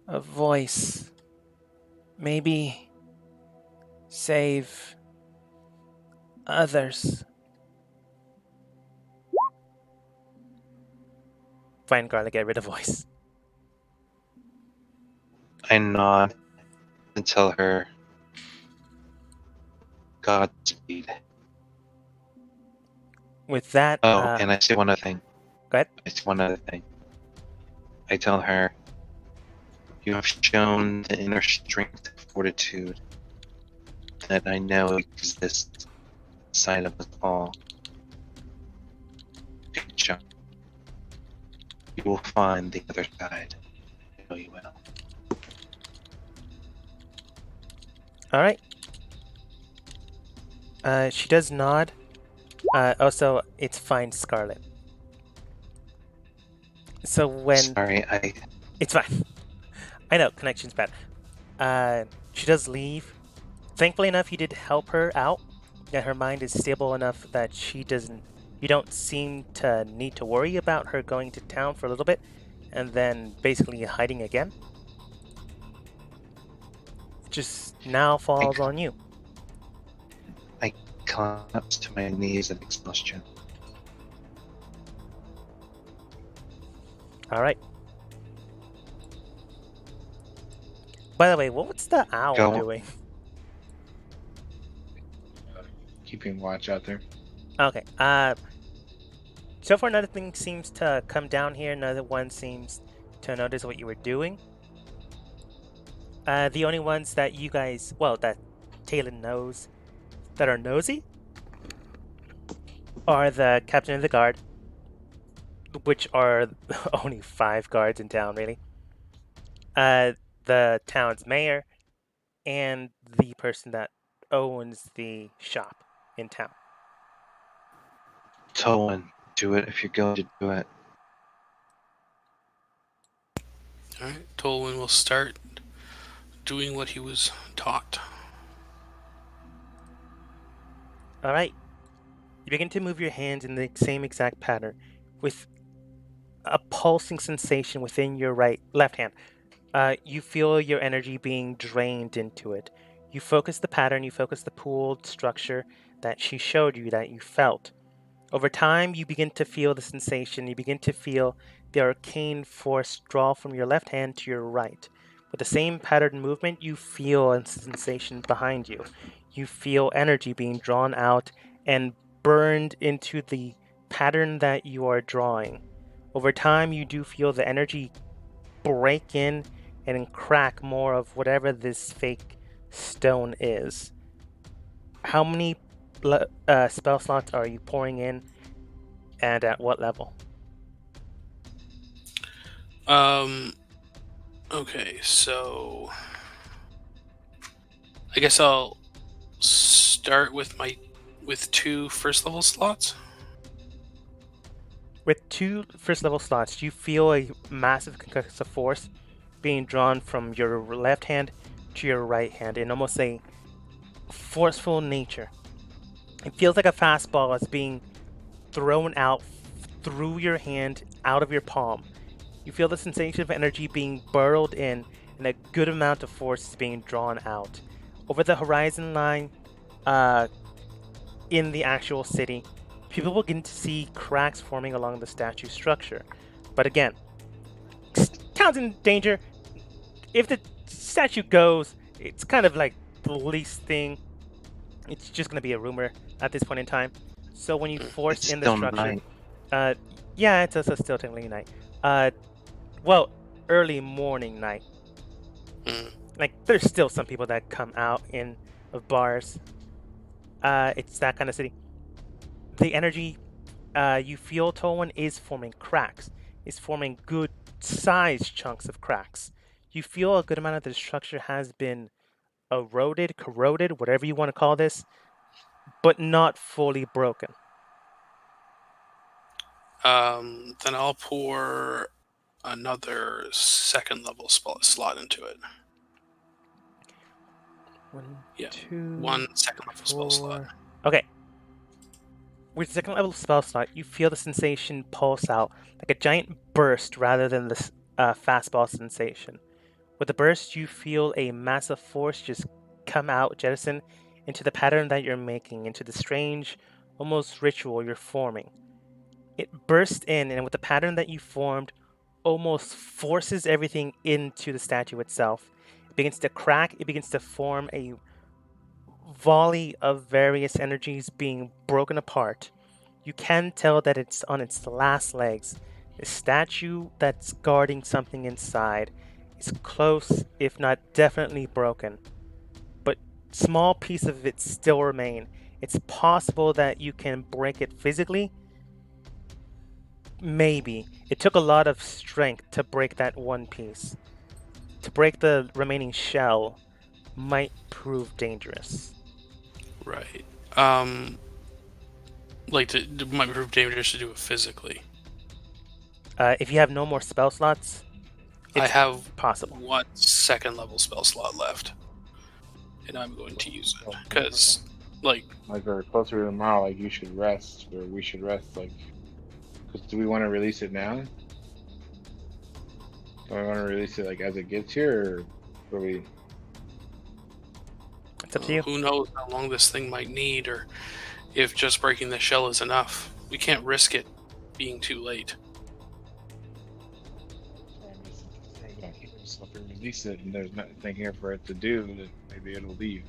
of voice. Maybe save others. Find Scarlet, get rid of voice. I nod and tell her, Godspeed. With that, Oh, and I say one other thing. Go ahead. I say one other thing. I tell her, you have shown the inner strength and fortitude that I know exists inside of us all. Good job. You will find the other side. I know you will. All right. She does nod. Also, it's fine, Scarlet. So when Sorry, it's fine, I know connection's bad. She does leave. Thankfully enough, you did help her out. That her mind is stable enough that she doesn't. You don't seem to need to worry about her going to town for a little bit, and then basically hiding again. Just now falls on you. I collapse to my knees in exhaustion. All right. By the way, what's the owl Go. doing? Keeping watch out there. Okay. So far, nothing seems to come down here. Neither one seems to notice what you were doing. The only ones that you guys, well, that Talon knows, that are nosy, are the captain of the guard, which are only 5 guards in town, really. The town's mayor, and the person that owns the shop in town. Tolan, do it if you're going to do it. Alright, Tolwyn will start doing what he was taught. All right. You begin to move your hands in the same exact pattern, with a pulsing sensation within your left hand. You feel your energy being drained into it. You focus the pattern, you focus the pooled structure that she showed you that you felt. Over time, you begin to feel the sensation. You begin to feel the arcane force draw from your left hand to your right. With the same pattern movement, you feel a sensation behind you. You feel energy being drawn out and burned into the pattern that you are drawing. Over time, you do feel the energy break in and crack more of whatever this fake stone is. How many spell slots are you pouring in, and at what level? Okay, so I guess I'll start with 2 first level slots. With 2 first level slots, you feel a massive concussive force being drawn from your left hand to your right hand in almost a forceful nature. It feels like a fastball is being thrown out through your hand, out of your palm. You feel the sensation of energy being burrowed in, and a good amount of force is being drawn out. Over the horizon line, in the actual city, people will begin to see cracks forming along the statue structure. But again, town's in danger. If the statue goes, it's kind of like the least thing. It's just going to be a rumor at this point in time. So when you force It's in the still structure, night. yeah, it's also still technically night. Well, early morning night. Mm. Like there's still some people that come out in of bars. It's that kind of city. The energy you feel, Tolwyn, is forming cracks. Is forming good sized chunks of cracks. You feel a good amount of the structure has been eroded, corroded, whatever you want to call this, but not fully broken. Then I'll pour another second level slot into it. 1, Yeah, 2, 1 second level spell slot. Okay. With second level spell slot, you feel the sensation pulse out like a giant burst rather than the fastball sensation. With the burst, you feel a massive force just come out, jettison into the pattern that you're making, into the strange, almost ritual you're forming. It bursts in, and with the pattern that you formed, almost forces everything into the statue itself. It begins to crack, it begins to form a volley of various energies being broken apart. You can tell that it's on its last legs. The statue that's guarding something inside is close, if not definitely broken. But small pieces of it still remain. It's possible that you can break it physically. Maybe. It took a lot of strength to break that one piece. To break the remaining shell might prove dangerous. Right. Like, it might prove dangerous to do it physically. If you have no more spell slots, I it's have possible. 1 second level spell slot left, and I'm going to use it because, like, we're closer to tomorrow. Like you should rest, or we should rest. Like, because do we want to release it now? Do we want to release it like as it gets here, or do we? It's up to you. who knows how long this thing might need, or if just breaking the shell is enough. We can't risk it being too late. So if we release it and there's nothing here for it to do, then maybe it'll leave.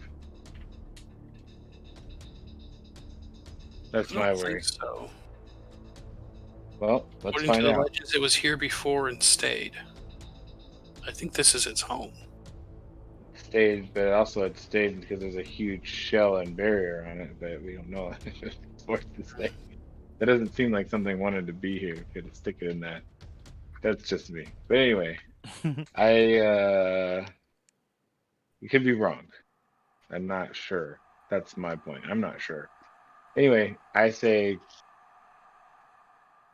That's I my don't worry. think so. Well, let's According to find the out. legends, it was here before and stayed. I think this is its home. Stayed, but also it stayed because there's a huge shell and barrier on it, but we don't know if it's forced to stay. That doesn't seem like something wanted to be here. Could stick it in that. That's just me. But anyway, you could be wrong. I'm not sure. That's my point. I'm not sure. Anyway, I say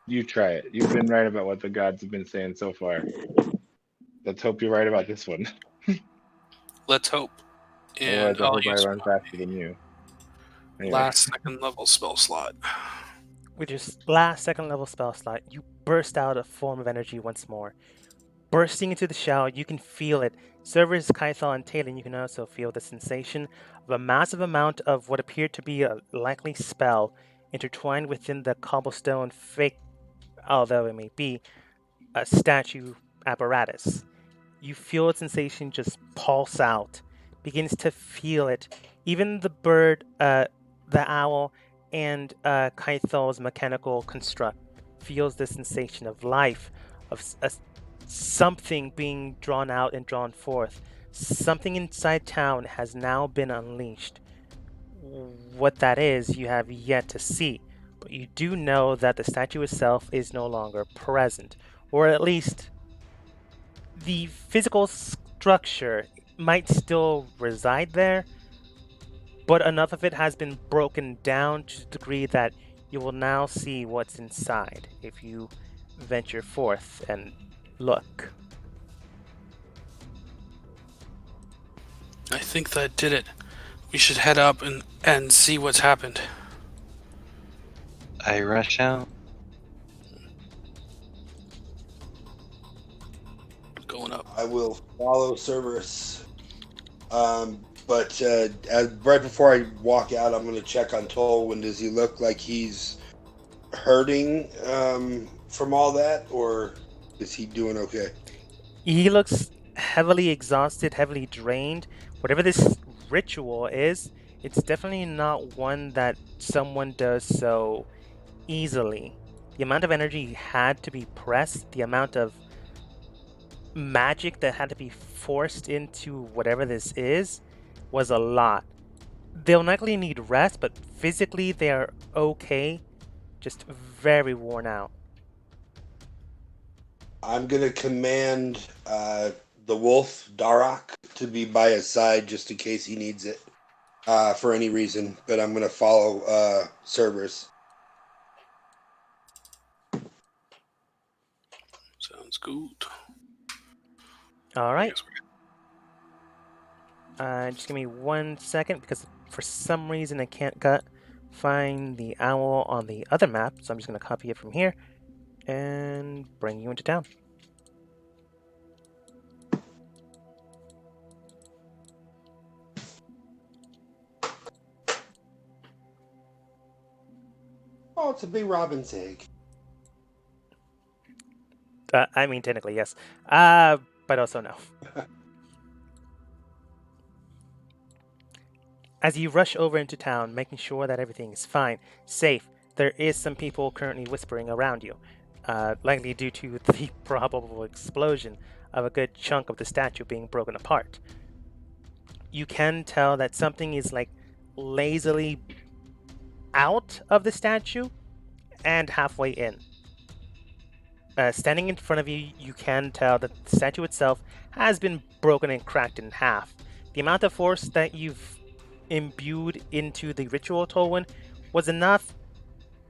you try it. You've been right about what the gods have been saying so far. Let's hope you're right about this one. Let's hope. Otherwise, And I I'll hope I use run faster than you. Anyway. last second level spell slot. With your last second level spell slot, you burst out a form of energy once more. Bursting into the shell, you can feel it. Cerberus, Kythal, and Talon, you can also feel the sensation of a massive amount of what appeared to be a likely spell intertwined within the cobblestone fake, although it may be, a statue apparatus. You feel a sensation just pulse out, begins to feel it. Even the bird, the owl, and Kythal's mechanical construct feels the sensation of life, of something being drawn out and drawn forth. Something inside town has now been unleashed. What that is, you have yet to see, but you do know that the statue itself is no longer present, or at least the physical structure might still reside there, but enough of it has been broken down to the degree that you will now see what's inside if you venture forth and look. I think that did it. We should head up and see what's happened. I rush out. Going up. I will follow Cerberus. But right before I walk out, I'm going to check on Tolwyn. Does he look like he's hurting from all that, or is he doing okay? He looks heavily exhausted, heavily drained. Whatever this ritual is, it's definitely not one that someone does so easily. The amount of energy had to be pressed, the amount of magic that had to be forced into whatever this is, was a lot. They'll likely need rest, but physically they are okay, just very worn out. I'm going to command the wolf, Darok, to be by his side just in case he needs it for any reason, but I'm going to follow Cerberus. Sounds good. All right. Just give me 1 second because for some reason I can't find the owl on the other map, so I'm just going to copy it from here and bring you into town. Oh, it's a big robin's egg. I mean, technically, yes. But also no. As you rush over into town, making sure that everything is fine, safe, there is some people currently whispering around you, likely due to the probable explosion of a good chunk of the statue being broken apart. You can tell that something is like lazily out of the statue and halfway in. Standing in front of you, you can tell that the statue itself has been broken and cracked in half. The amount of force that you've imbued into the ritual Tolwyn was enough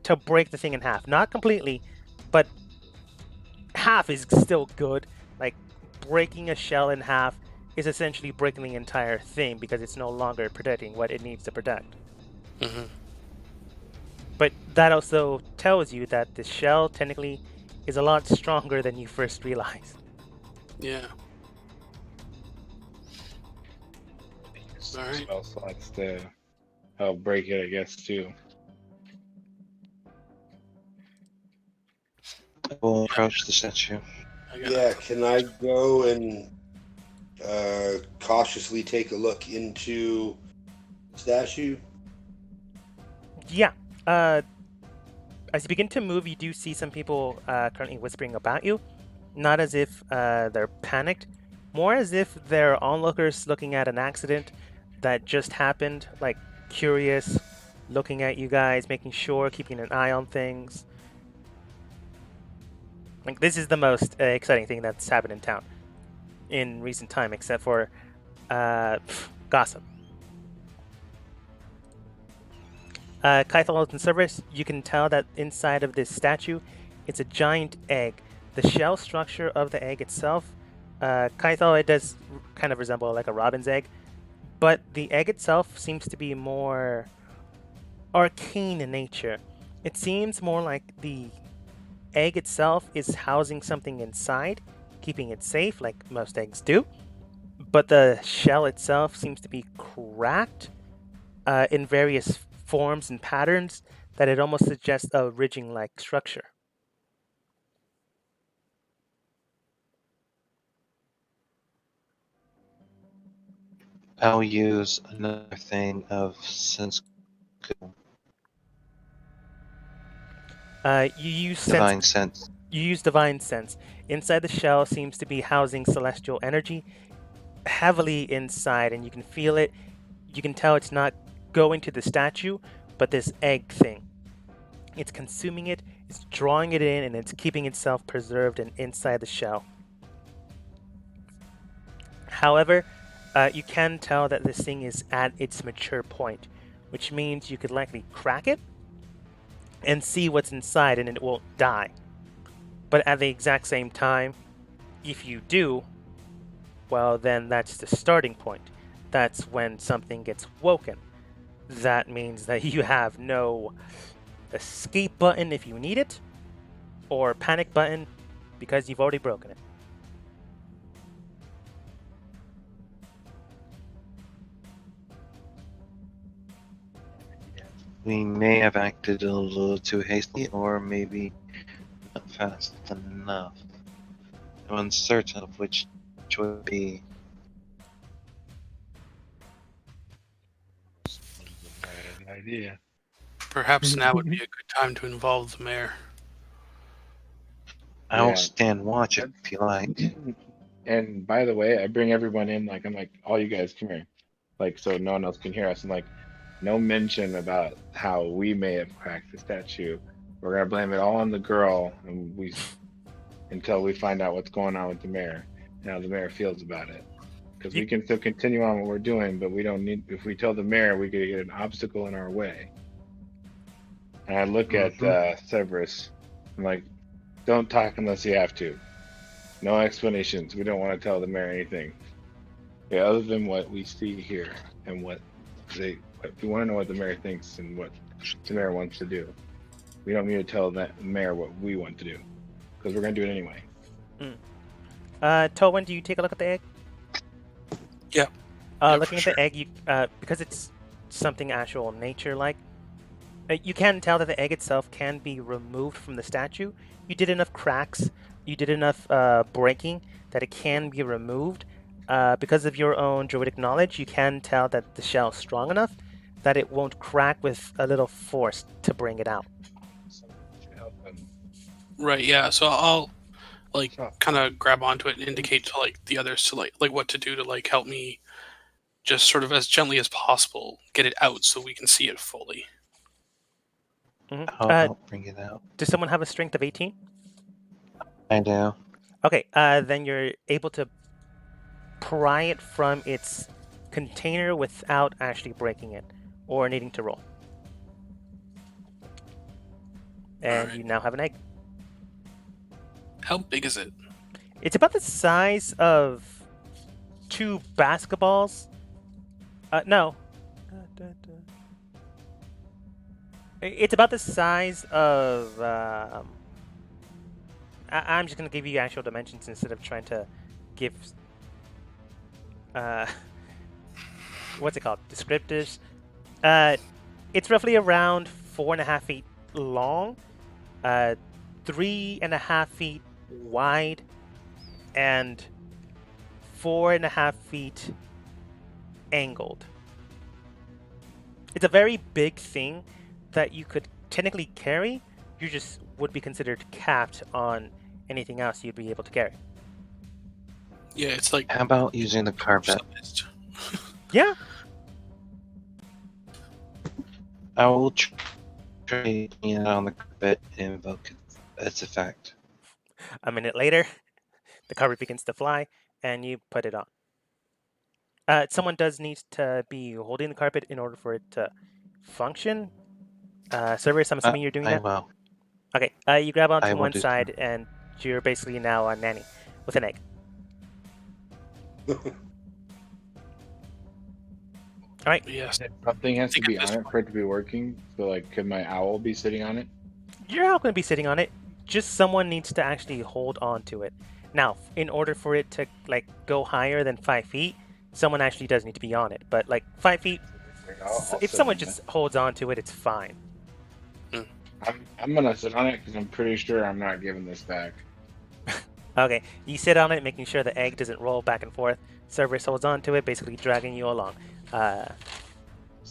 to break the thing in half. Not completely, but half is still good. Like breaking a shell in half is essentially breaking the entire thing because it's no longer protecting what it needs to protect. Mm-hmm. But that also tells you that the shell technically is a lot stronger than you first realize. Yeah. Use All right. spell slots to help break it, I guess, too. I will approach the statue. I got Yeah, it. can I go and cautiously take a look into the statue? Yeah. As you begin to move, you do see some people currently whispering about you. Not as if they're panicked, more as if they're onlookers looking at an accident that just happened, like curious, looking at you guys, making sure, keeping an eye on things. Like this is the most exciting thing that's happened in town in recent time, except for gossip. Kythal and Cerberus, you can tell that inside of this statue, it's a giant egg. The shell structure of the egg itself, Kythal, it does kind of resemble like a robin's egg, but the egg itself seems to be more arcane in nature. It seems more like the egg itself is housing something inside, keeping it safe, like most eggs do. But the shell itself seems to be cracked in various forms and patterns that it almost suggests a ridging like structure. I'll use another thing of sense. You use Divine sense. You use divine sense. Inside the shell seems to be housing celestial energy, heavily inside, and you can feel it. You can tell it's not going to the statue, but this egg thing. It's consuming it, it's drawing it in, and it's keeping itself preserved and inside the shell. However, you can tell that this thing is at its mature point, which means you could likely crack it and see what's inside and it won't die. But at the exact same time, if you do, well, then that's the starting point. That's when something gets woken. That means that you have no escape button if you need it, or panic button because you've already broken it. We may have acted a little too hastily, or maybe not fast enough. I'm uncertain of which would be. Bad idea. Perhaps now would be a good time to involve the mayor. I'll Yeah. stand watch if you like. And by the way, I bring everyone in, like, I'm like, all you guys come here. Like, so no one else can hear us. And like, no mention about how we may have cracked the statue. We're gonna blame it all on the girl, and until we find out what's going on with the mayor and how the mayor feels about it. Because we can still continue on what we're doing, but we don't need. If we tell the mayor, we could get an obstacle in our way. And I look at Severus. I'm like, don't talk unless you have to. No explanations. We don't want to tell the mayor anything. Yeah, other than what we see here and what we want to know what the mayor thinks and what the mayor wants to do. We don't need to tell the mayor what we want to do because we're going to do it anyway. Tolwyn, do you take a look at the egg? Yeah. Yeah, looking at for the egg, you because it's something actual nature-like, you can tell that the egg itself can be removed from the statue. You did enough cracks, you did enough breaking that it can be removed. Because of your own druidic knowledge, you can tell that the shell is strong enough that it won't crack with a little force to bring it out. Someone should help them. Right, yeah. So I'll like Oh. kind of grab onto it and indicate to like the others to like what to do to like help me just sort of as gently as possible get it out so we can see it fully. I'll bring it out. Does someone have a strength of 18? I do. Okay, then you're able to pry it from its container without actually breaking it or needing to roll. And Alright. you now have an egg. How big is it? It's about the size of 2 basketballs. No. It's about the size of. I'm just going to give you actual dimensions instead of trying to give. What's it called? Descriptors. It's roughly around 4.5 feet long, 3.5 feet wide, and 4.5 feet angled. It's a very big thing that you could technically carry. You just would be considered capped on anything else you'd be able to carry. Yeah, it's like How about using the carpet? sized. Yeah. I will try putting it on the carpet and invoke its effect. A minute later, the carpet begins to fly, and you put it on. Someone does need to be holding the carpet in order for it to function. Cerberus, I'm assuming you're doing I that? will. Okay, you grab I onto will one do so. side, and you're basically now a nanny with an egg. All right, Yes. Something has to think be at this on it for it to be working. So, like, could my owl be sitting on it? you're not going to be sitting on it. Just someone needs to actually hold on to it. Now, in order for it to like go higher than 5 feet, someone actually does need to be on it. But like 5 feet, I'll if sit someone on just holds on to it, it's fine. it. I'm gonna sit on it because I'm pretty sure I'm not giving this back. Okay, you sit on it, making sure the egg doesn't roll back and forth. Cerberus holds on to it, basically dragging you along. So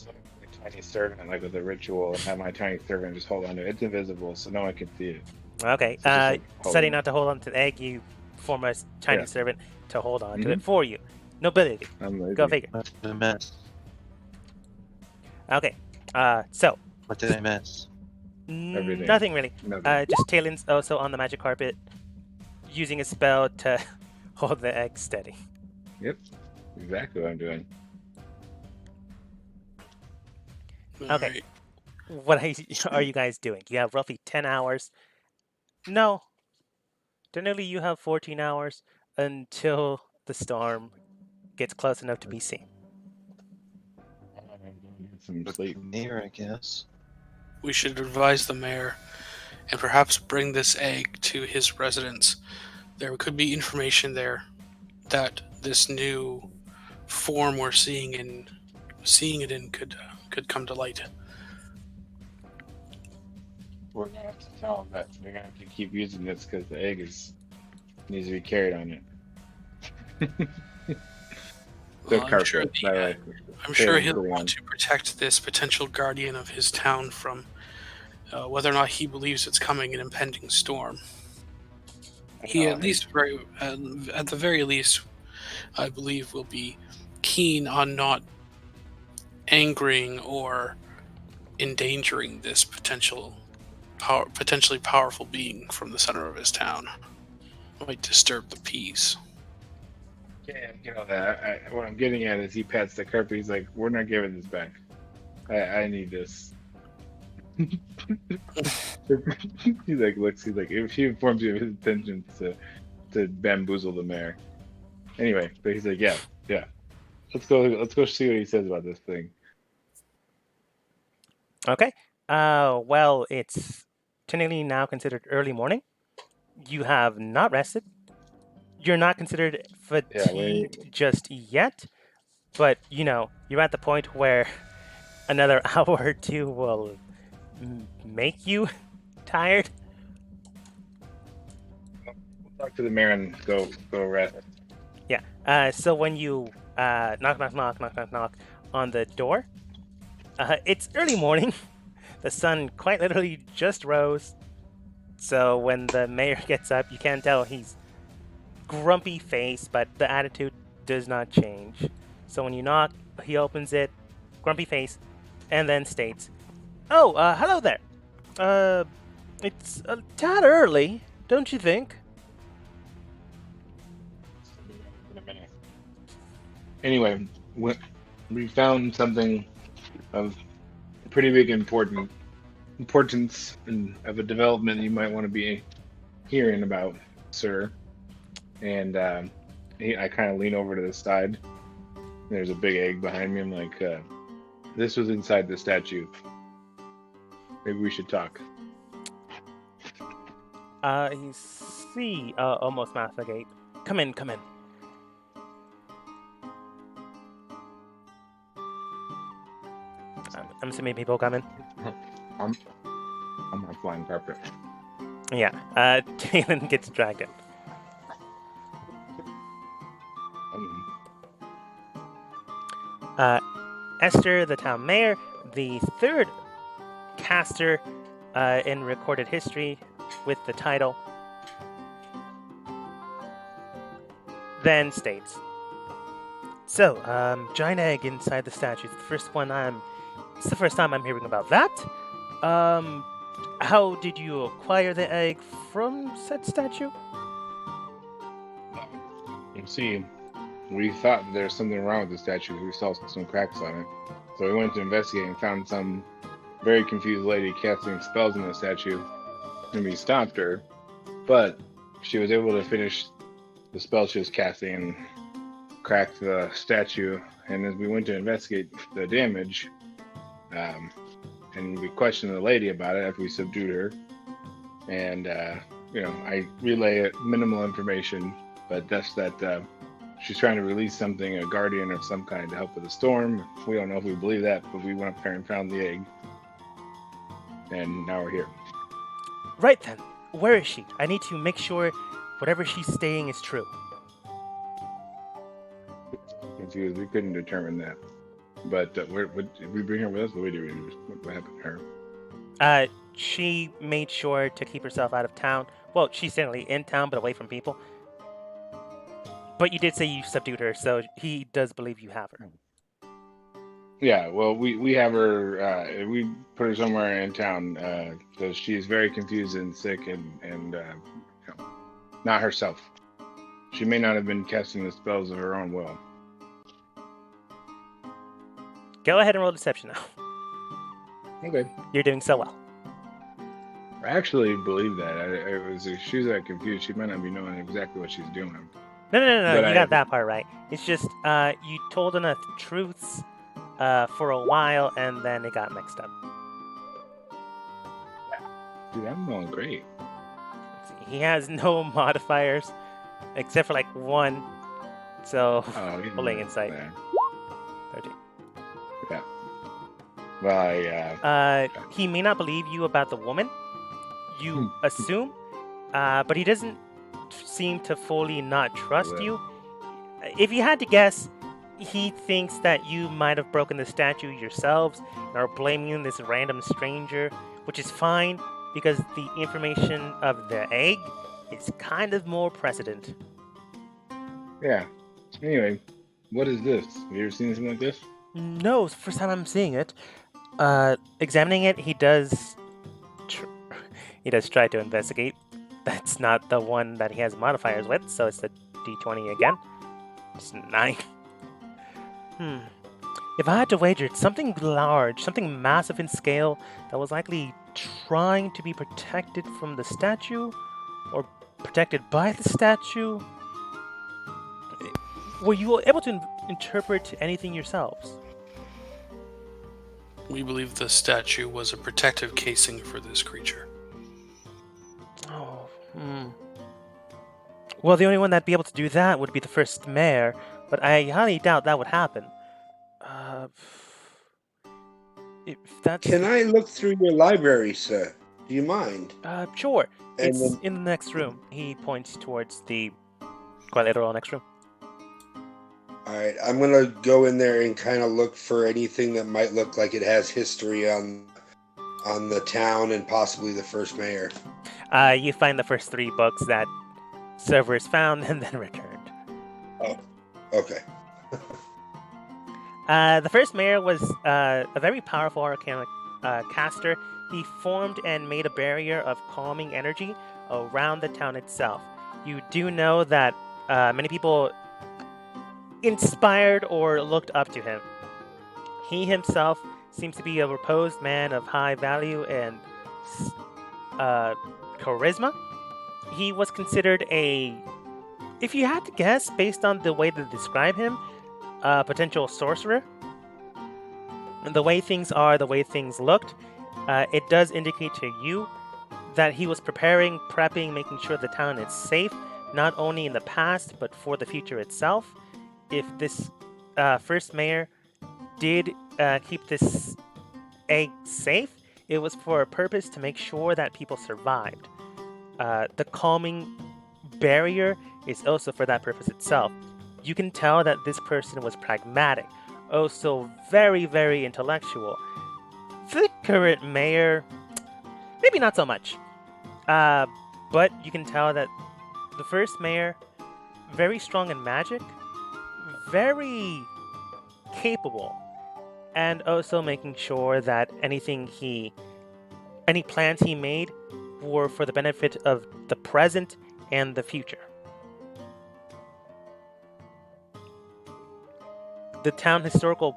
my tiny servant, like with a ritual, and have my tiny servant just hold on to it. It's invisible, so no one can see it. Okay, So just, like, hold setting it. out to hold on to the egg, you form a tiny Yeah. servant to hold on to Mhm. it for you. Nobility. I'm lazy. Go figure. What did I miss? Okay, so What did I miss? Everything. nothing really. Nothing. Just Talen's also on the magic carpet, using a spell to hold the egg steady. Yep. Exactly what I'm doing. Okay. Alright. What are you guys doing? You have roughly 10 hours. No. Generally, you have 14 hours until the storm gets close enough to be seen. I'm gonna get some With sleep. the mayor, I guess. We should advise the mayor and perhaps bring this egg to his residence. There could be information there that this new form we're seeing it in could come to light. We're gonna have to tell them that they're gonna have to keep using this because the egg needs to be carried on it. The Well, carpet, by the way. I'm sure Talen's he'll sitting on. want to protect this potential guardian of his town from whether or not he believes it's coming an impending storm. He at least, at the very least, I believe, will be keen on not angering or endangering this potentially powerful being from the center of his town. Might disturb the peace. Yeah, you know that. What I'm getting at is he pats the carpet. He's like, "We're not giving this back. I need this." He like looks. He's like, if he informs you of his intentions to bamboozle the mayor. Anyway, but he's like, yeah. Let's go see what he says about this thing. Okay. Well, it's technically now considered early morning. You have not rested. You're not considered fatigued just yet, but you're at the point where another hour or two will make you tired. We'll talk to the mayor and go rest. Yeah. So when you knock on the door, it's early morning. The sun quite literally just rose. So when the mayor gets up, you can tell he's grumpy face, but the attitude does not change. So when you knock, he opens it, grumpy face, and then states, "Oh, hello there. It's a tad early, don't you think?" In a minute. Anyway, we found something of pretty big importance and of a development you might want to be hearing about, sir. And I kind of lean over to the side. There's a big egg behind me. I'm like, this was inside the statue. Maybe we should talk. You see, almost masticate. Come in, come in. I'm assuming people come in. I'm on flying carpet. Yeah, Talon gets dragged in. Esther, the town mayor, the third caster in recorded history with the title, then states, so, giant egg inside the statue. It's the first time I'm hearing about that. How did you acquire the egg from said statue? You see, we thought there's something wrong with the statue. We saw some cracks on it. So we went to investigate and found some very confused lady casting spells in the statue. And we stopped her, but she was able to finish the spell she was casting and cracked the statue. And as we went to investigate the damage, and we questioned the lady about it after we subdued her. And, I relay minimal information, but that's that she's trying to release something, a guardian of some kind, to help with the storm. We don't know if we believe that, but we went up there and found the egg. And now we're here. Right then, where is she? I need to make sure whatever she's saying is true. Confused. We couldn't determine that. But did we bring her with us? What happened to her? She made sure to keep herself out of town. Well, she's certainly in town, but away from people. But you did say you subdued her, so he does believe you have her. Yeah, well, we have her. We put her somewhere in town because she's very confused and sick and not herself. She may not have been casting the spells of her own will. Go ahead and roll deception now. Okay. You're doing so well. I actually believe that. If she's that confused, she might not be knowing exactly what she's doing. No, you got that part right. It's just you told enough truths for a while, and then it got mixed up. Dude, I'm going great. Let's see. He has no modifiers, except for like one. So, rolling insight. 13. Yeah. Well, he may not believe you about the woman. You assume, but he doesn't seem to fully not trust you. If you had to guess, he thinks that you might have broken the statue yourselves and are blaming this random stranger, which is fine because the information of the egg is kind of more precedent. Yeah. Anyway, what is this? Have you ever seen something like this? No, it's the first time I'm seeing it. Examining it, he does try to investigate. That's not the one that he has modifiers with, so it's the D20 again. It's 9. If I had to wager, it's something large, something massive in scale that was likely trying to be protected from the statue or protected by the statue. Were you able to interpret anything yourselves? We believe the statue was a protective casing for this creature. Well, the only one that'd be able to do that would be the first mayor, but I highly doubt that would happen. If that's... Can I look through your library, sir? Do you mind? Sure. And It's then- in the next room. He points towards the quite literal next room. All right, I'm gonna go in there and kind of look for anything that might look like it has history on the town and possibly the first mayor. You find the first 3 books that servers found and then returned. Oh, okay. The first mayor was a very powerful arcana caster. He formed and made a barrier of calming energy around the town itself. You do know that many people inspired or looked up to him. He himself seems to be a reposed man of high value and charisma. He was considered if you had to guess based on the way they describe him, a potential sorcerer. And the way things are, the way things looked, it does indicate to you that he was prepping, making sure the town is safe, not only in the past, but for the future itself. If this first mayor did keep this egg safe, it was for a purpose to make sure that people survived. The calming barrier is also for that purpose itself. You can tell that this person was pragmatic, also very, very intellectual. The current mayor, maybe not so much. But you can tell that the first mayor, very strong in magic, very capable, and also making sure that any plans he made were for the benefit of the present and the future. The town historical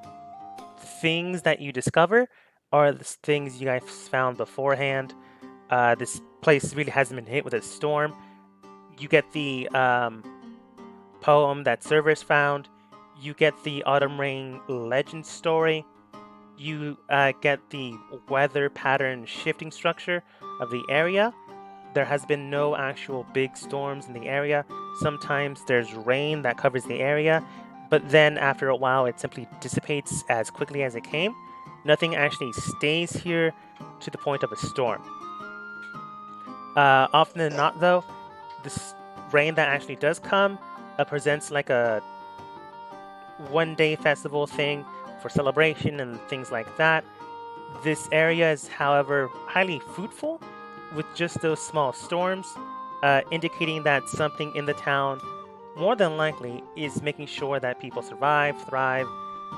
things that you discover are the things you guys found beforehand. This place really hasn't been hit with a storm. You get the poem that Cerberus found. You get the Autumn Rain legend story. You get the weather pattern shifting structure of the area. There has been no actual big storms in the area. Sometimes there's rain that covers the area, but then after a while it simply dissipates as quickly as it came. Nothing actually stays here to the point of a storm. Often than not, though, this rain that actually does come presents like a one-day festival thing for celebration and things like that. This area is, however, highly fruitful with just those small storms, indicating that something in the town, more than likely, is making sure that people survive, thrive,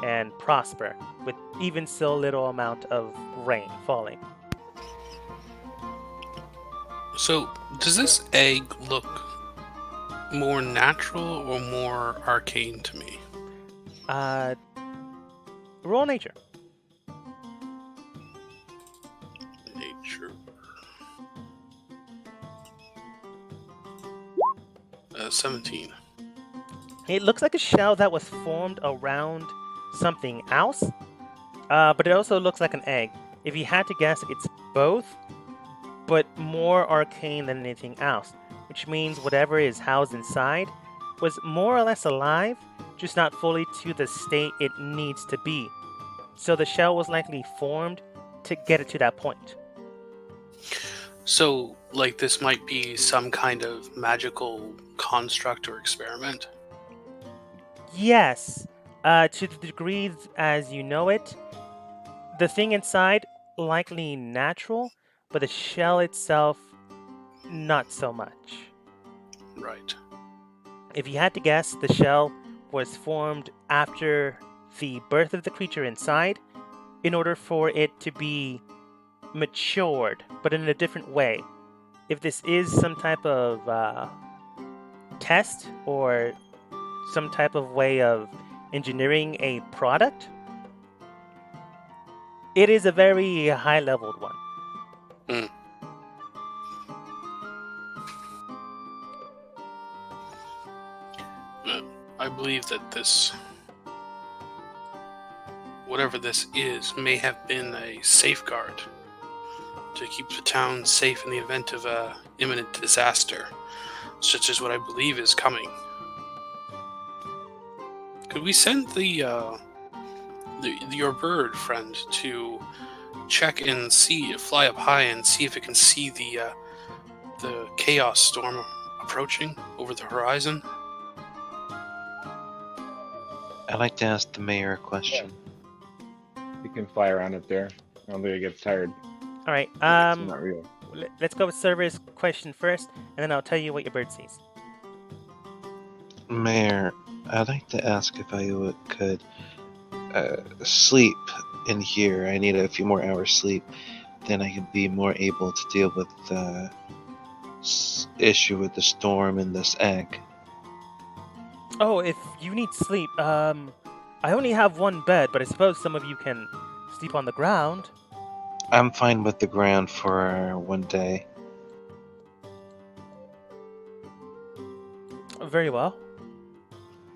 and prosper with even so little amount of rain falling. So, does this egg look more natural or more arcane to me? Roll nature. Nature. 17. It looks like a shell that was formed around something else, but it also looks like an egg. If you had to guess, it's both, but more arcane than anything else, which means whatever is housed inside was more or less alive, just not fully to the state it needs to be. So the shell was likely formed to get it to that point. So, like, this might be some kind of magical construct or experiment? Yes, to the degree as you know it. The thing inside, likely natural, but the shell itself, not so much. Right. If you had to guess, the shell was formed after the birth of the creature inside in order for it to be matured, but in a different way. If this is some type of test or some type of way of engineering a product, it is a very high-leveled one. I believe that this, whatever this is, may have been a safeguard to keep the town safe in the event of a imminent disaster, such as what I believe is coming. Could we send your bird friend to check and see, fly up high and see if it can see the chaos storm approaching over the horizon? I'd like to ask the mayor a question. You can fly around up there. I don't think it gets tired. All right. It's not real. Let's go with Cerberus' question first, and then I'll tell you what your bird sees. Mayor, I'd like to ask if I could sleep in here. I need a few more hours sleep. Then I could be more able to deal with the issue with the storm and this egg. Oh, if you need sleep, I only have one bed, but I suppose some of you can sleep on the ground. I'm fine with the ground for one day. Very well.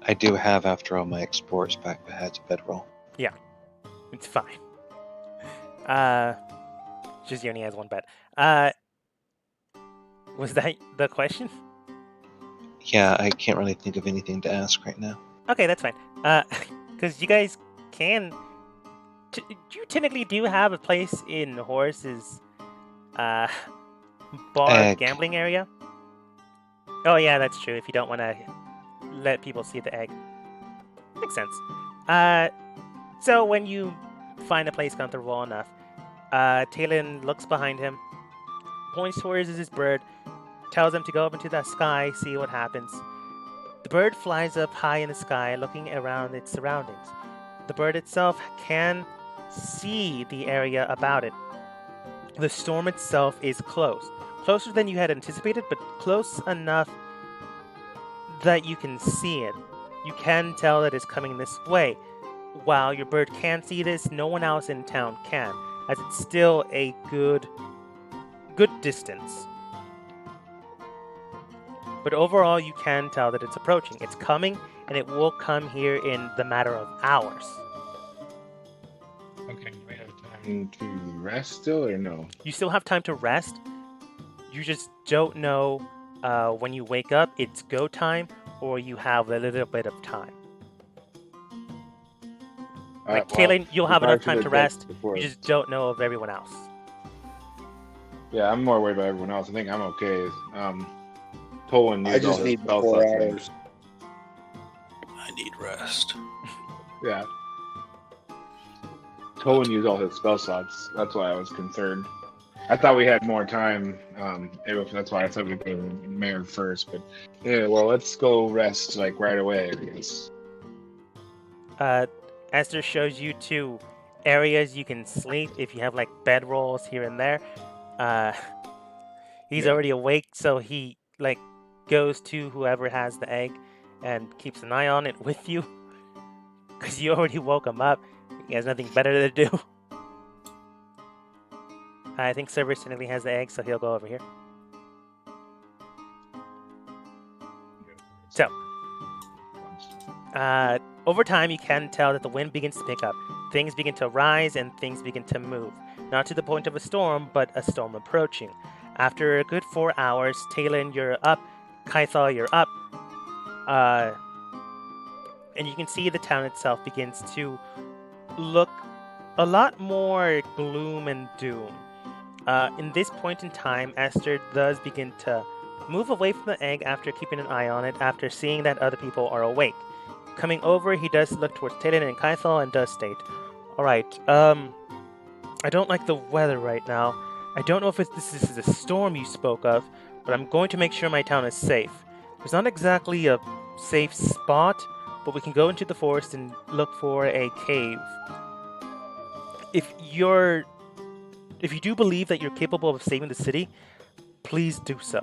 I do have, after all my exports, back to bedroll. It's fine. Just he only has one bed. Was that the question? Yeah, I can't really think of anything to ask right now. Okay, that's fine. Because you guys can. You technically do have a place in Horace's bar Egg. gambling area. Oh yeah, that's true. If you don't want to let people see the egg, makes sense. So when you find a place comfortable enough, Talon looks behind him, points towards his bird, tells him to go up into the sky, see what happens. The bird flies up high in the sky, looking around its surroundings. The bird itself can see the area about it. The storm itself is close. Closer than you had anticipated, but close enough that you can see it. You can tell that it's coming this way. While your bird can see this, no one else in town can, as it's still a good distance. But overall, you can tell that it's approaching. It's coming, and it will come here in the matter of hours. Okay, do we have time to rest still or no? You still have time to rest. You just don't know when you wake up, it's go time, or you have a little bit of time. Like, Talon, you'll have enough time to rest. You just don't know of everyone else. Yeah, I'm more worried about everyone else. I think I'm okay. Tolan I used all just his need spell 4 slots. hours. I need rest. Yeah. Tolan used all his spell slots. That's why I was concerned. I thought we had more time. That's why I thought we'd go Mayor first. But yeah, well, let's go rest like right away, I guess. Esther shows you 2 areas you can sleep if you have like bed rolls here and there. He's Yeah. already awake, so he like goes to whoever has the egg and keeps an eye on it with you. Because you already woke him up. He has nothing better to do. I think Cerberus technically has the egg, so he'll go over here. So, over time, you can tell that the wind begins to pick up. Things begin to rise and things begin to move. Not to the point of a storm, but a storm approaching. After a good 4 hours, Talon, you're up. Kythal, you're up. And you can see the town itself begins to look a lot more gloom and doom. In this point in time, Esther does begin to move away from the egg after keeping an eye on it, after seeing that other people are awake. Coming over, he does look towards Talon and Kythal and does state, Alright, I don't like the weather right now. I don't know if this is the storm you spoke of, but I'm going to make sure my town is safe. There's not exactly a safe spot, but we can go into the forest and look for a cave. If you do believe that you're capable of saving the city, please do so.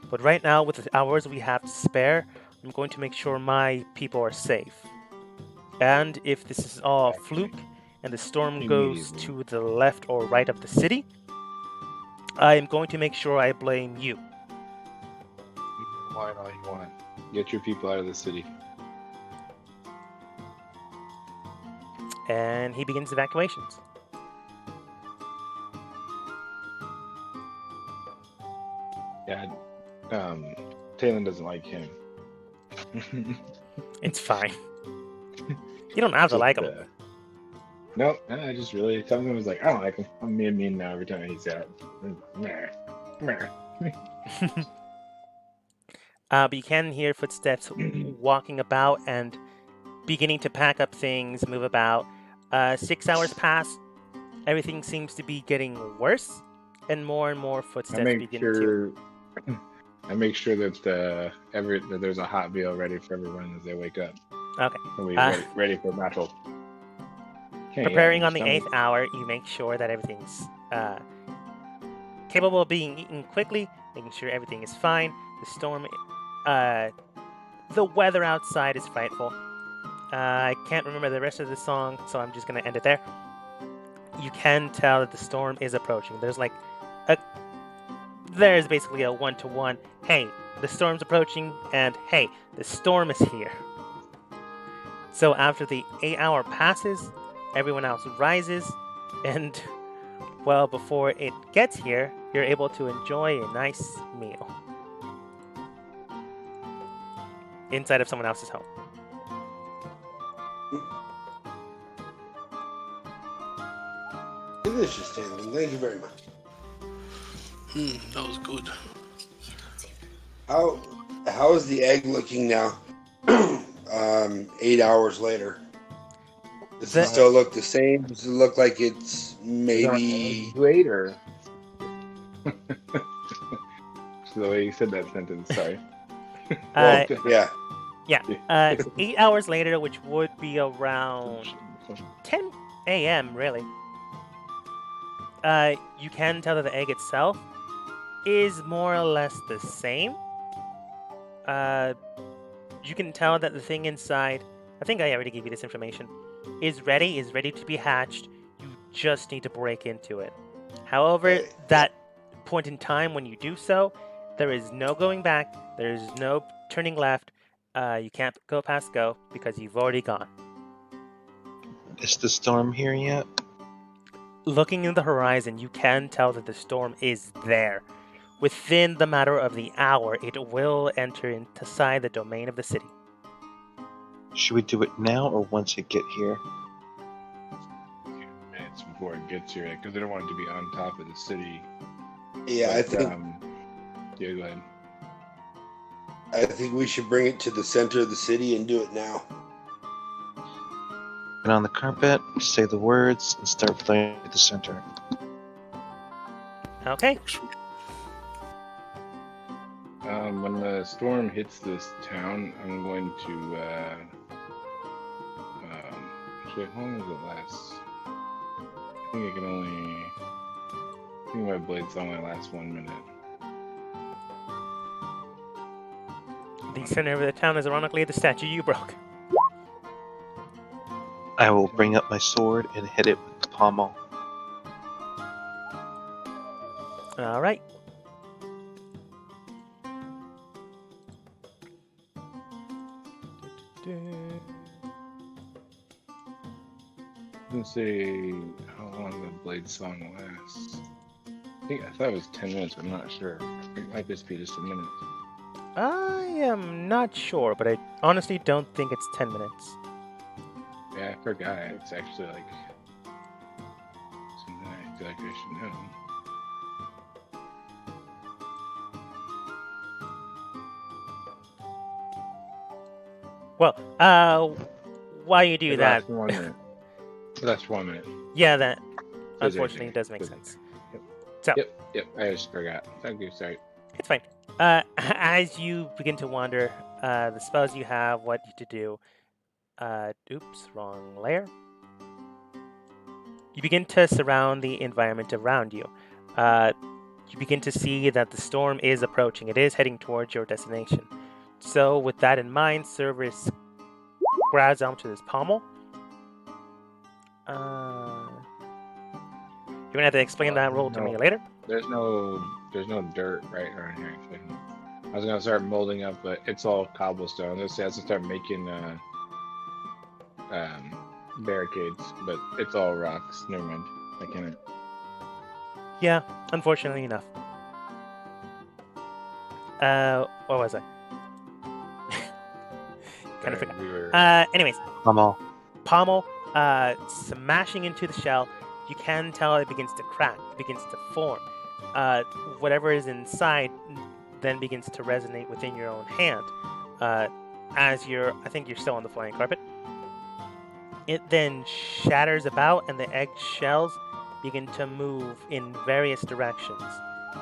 But right now, with the hours we have to spare, I'm going to make sure my people are safe. And if this is all a fluke, and the storm goes to the left or right of the city, I am going to make sure I blame you. Whine all you want. Get your people out of the city. And he begins evacuations. Yeah, Talon doesn't like him. It's fine. You don't have to like him. Nope, I just really, something was like, I don't like him. I'm mean now every time he's out. But you can hear footsteps walking about and beginning to pack up things, move about. 6 hours pass. Everything seems to be getting worse, and more footsteps begin to. I make sure that that there's a hot meal ready for everyone as they wake up. Okay. So we ready for battle. Preparing on the 8th hour, you make sure that everything's capable of being eaten quickly, making sure everything is fine. The storm, the weather outside is frightful. I can't remember the rest of the song, so I'm just gonna end it there. You can tell that the storm is approaching. There's basically a one-to-one. Hey, the storm's approaching, and hey, the storm is here. So after the 8 hour passes, everyone else rises, and well, before it gets here, you're able to enjoy a nice meal inside of someone else's home. Delicious, Taylor. Thank you very much. That was good. How is the egg looking now? 8 hours later. Does it still look the same? Does it look like it's maybe later? The way you said that sentence. Sorry. well, yeah. Yeah, 8 hours later, which would be around 10 a.m. really. You can tell that the egg itself is more or less the same. You can tell that the thing inside, I think I already gave you this information, is ready to be hatched. You just need to break into it. However, that point in time when you do so, there is no going back, there is no turning left. You can't go past go because you've already gone. Is the storm here yet? Looking in the horizon, you can tell that the storm is there. Within the matter of the hour, it will enter inside the domain of the city. Should we do it now or once it get here? Minutes before it gets here, because I don't want it to be on top of the city. Yeah, I think yeah, go ahead. I think we should bring it to the center of the city and do it now. Get on the carpet, say the words, and start playing at the center. Okay. When the storm hits this town, I'm going to. Actually, how long does it last? I think it can only. I think my blades only last 1 minute. The center of the town is ironically the statue you broke. I will bring up my sword and hit it with the pommel. All right. I'm gonna say how long the blade song lasts. I thought it was 10 minutes. I'm not sure. It might just be just a minute. I am not sure, but I honestly don't think it's 10 minutes. Yeah, I forgot. It's actually like something I feel like I should know. Well, while you do that, Last 1 minute. Last 1 minute. yeah, that Says unfortunately everything. does make Says sense. Yep. So, Yep. I just forgot. Thank you. Sorry. it's fine. As you begin to wander, the spells you have, what to do. Oops, wrong layer. You begin to surround the environment around you. You begin to see that the storm is approaching. It is heading towards your destination. So, with that in mind, Cerberus grabs onto this pommel. You're gonna have to explain that roll to me later. There's no dirt right around here. I was gonna start molding up, but it's all cobblestone. This has to start making barricades, but it's all rocks. Never mind. I can't. Yeah, unfortunately enough. What was I? Kind of forgot. We were. Anyways, Pommel. pommel smashing into the shell. You can tell it begins to crack, begins to form. Whatever is inside then begins to resonate within your own hand. As I think you're still on the flying carpet. It then shatters about, and the egg shells begin to move in various directions,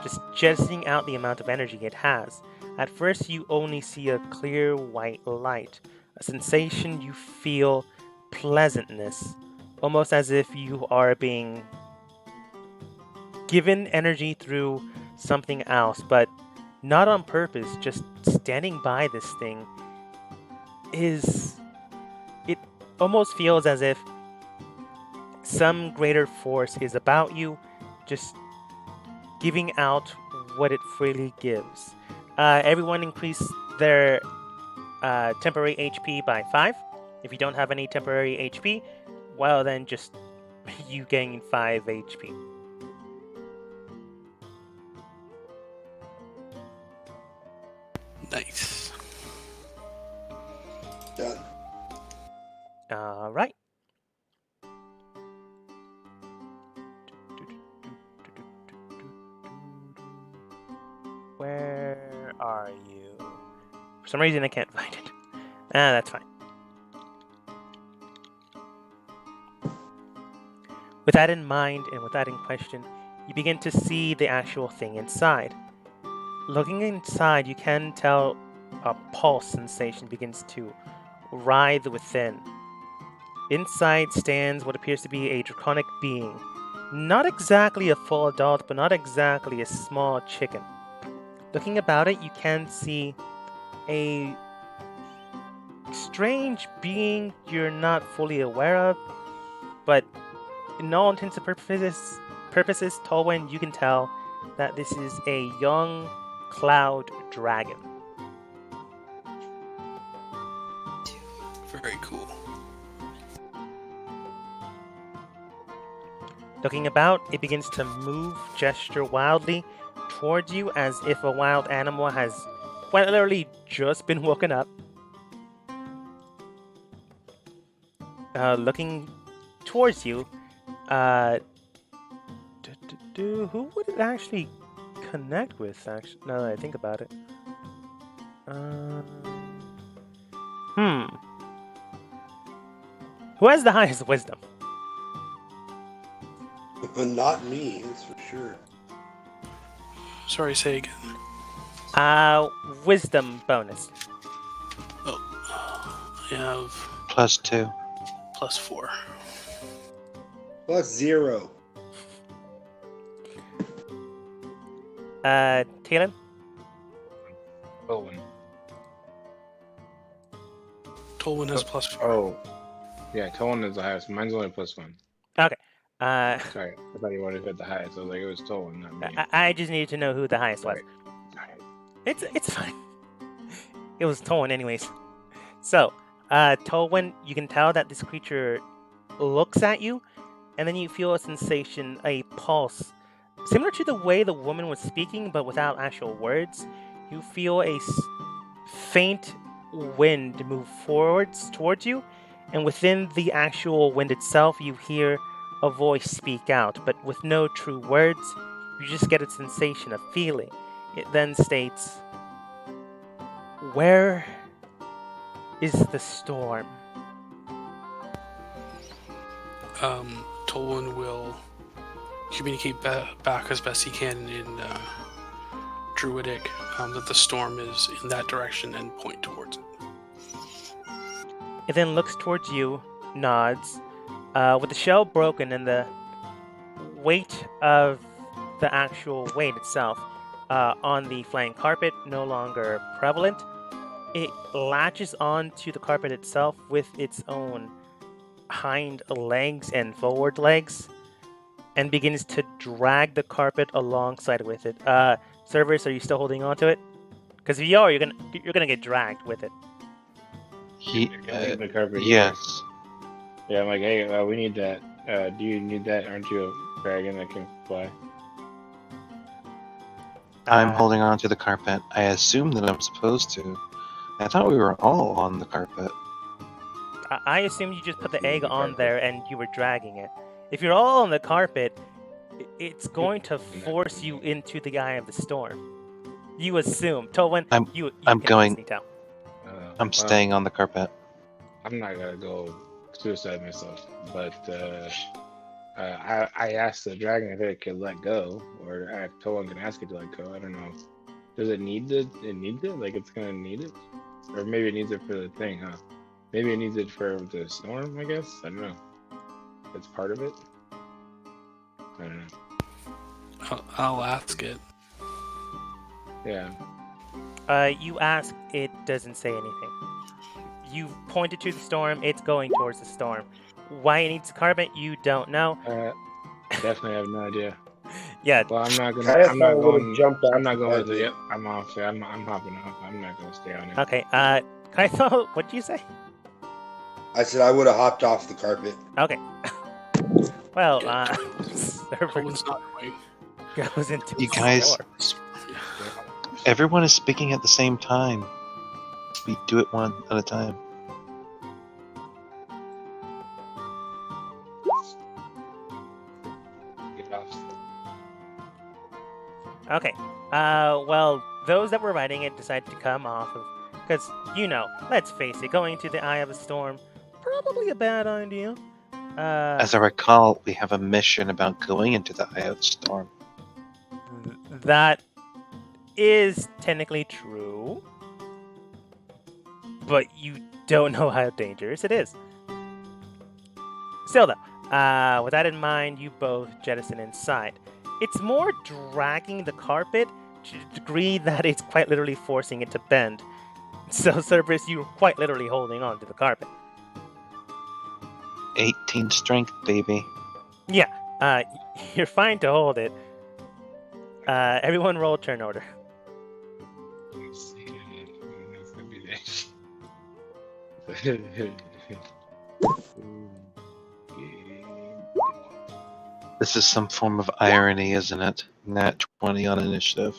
just jettisoning out the amount of energy it has. At first, you only see a clear white light, a sensation you feel pleasantness, almost as if you are being given energy through something else, but not on purpose. Just standing by this thing it almost feels as if some greater force is about you, just giving out what it freely gives. Everyone increase their temporary HP by 5. If you don't have any temporary HP, well, then just you gain 5 HP. Nice. Done. All right. Where are you? For some reason, I can't find it. That's fine. With that in mind and with that in question, you begin to see the actual thing inside. Looking inside, you can tell a pulse sensation begins to writhe within. Inside stands what appears to be a draconic being. Not exactly a full adult, but not exactly a small chicken. Looking about it, you can see a strange being you're not fully aware of, but in all intents and purposes, Tolwyn, you can tell that this is a young cloud dragon. Very cool. Looking about, it begins to move, gesture wildly towards you as if a wild animal has quite literally just been woken up. Looking towards you, who would it actually connect with? Actually, now that I think about it, who has the highest wisdom? Not me, that's for sure. Sorry, say again. Wisdom bonus. I have +2. +4. +0. Talon? Tolwyn. Tolwyn has +4. Oh, yeah, Tolwyn is the highest. Mine's only +1. Okay. Sorry, I thought you wanted to hit the highest. I was like, it was Tolwyn, not me. I just needed to know who the highest was. Sorry. It's fine. It was Tolwyn anyways. So, Tolwyn, you can tell that this creature looks at you, and then you feel a sensation, a pulse, similar to the way the woman was speaking, but without actual words. You feel a faint wind move forwards towards you, and within the actual wind itself, you hear a voice speak out, but with no true words. You just get a sensation, a feeling. It then states, "Where is the storm?" Tolwyn will communicate back as best he can in Druidic that the storm is in that direction and point towards it. It then looks towards you, nods. With the shell broken and the weight of the actual weight itself on the flying carpet no longer prevalent, it latches onto the carpet itself with its own hind legs and forward legs and begins to drag the carpet alongside with it. Cerberus, are you still holding on to it? Because if you are, you're gonna get dragged with it. The carpet. Yes. Yeah, I'm like, hey, we need that. Do you need that? Aren't you a dragon that can fly? I'm holding on to the carpet. I assume that I'm supposed to. I thought we were all on the carpet. I assume you just put the egg on there and you were dragging it. If you're all on the carpet, it's going to force you into the eye of the storm. You assume. Tolwyn, you I'm can going- honestly tell. I'm staying on the carpet. I'm not gonna go suicide myself, but I asked the dragon if it could let go, or I told him to ask it to let go. I don't know. Does it need it? It needs it? Like it's gonna need it, or maybe it needs it for the thing, huh? Maybe it needs it for the storm. I guess I don't know. It's part of it. I don't know. I'll ask it. Yeah. You ask, it doesn't say anything. You pointed to the storm. It's going towards the storm. Why it needs to carbon, you don't know. Definitely have no idea. Yeah, Well, I'm not gonna. Kind of I'm thought not it would have going. jumped off I'm not the going with it. carpet. Yep. I'm off. I'm hopping off. I'm not gonna stay on it. okay. Kaito, what did you say? I said I would have hopped off the carpet. Okay. Well, No Cerberus one's not going. goes into You a guys- storm. Everyone is speaking at the same time. We do it one at a time. Get off. Okay. Well, those that were riding it decided to come off of, because let's face it, going to the eye of a storm, probably a bad idea. As I recall, we have a mission about going into the eye of the storm. That is technically true, but you don't know how dangerous it is. Still, though, with that in mind, you both jettison inside. It's more dragging the carpet to the degree that it's quite literally forcing it to bend. So, Cerberus, you're quite literally holding on to the carpet. 18 strength, baby. Yeah, you're fine to hold it. Everyone roll turn order. It's gonna be This is some form of irony, isn't it? Nat 20 on initiative.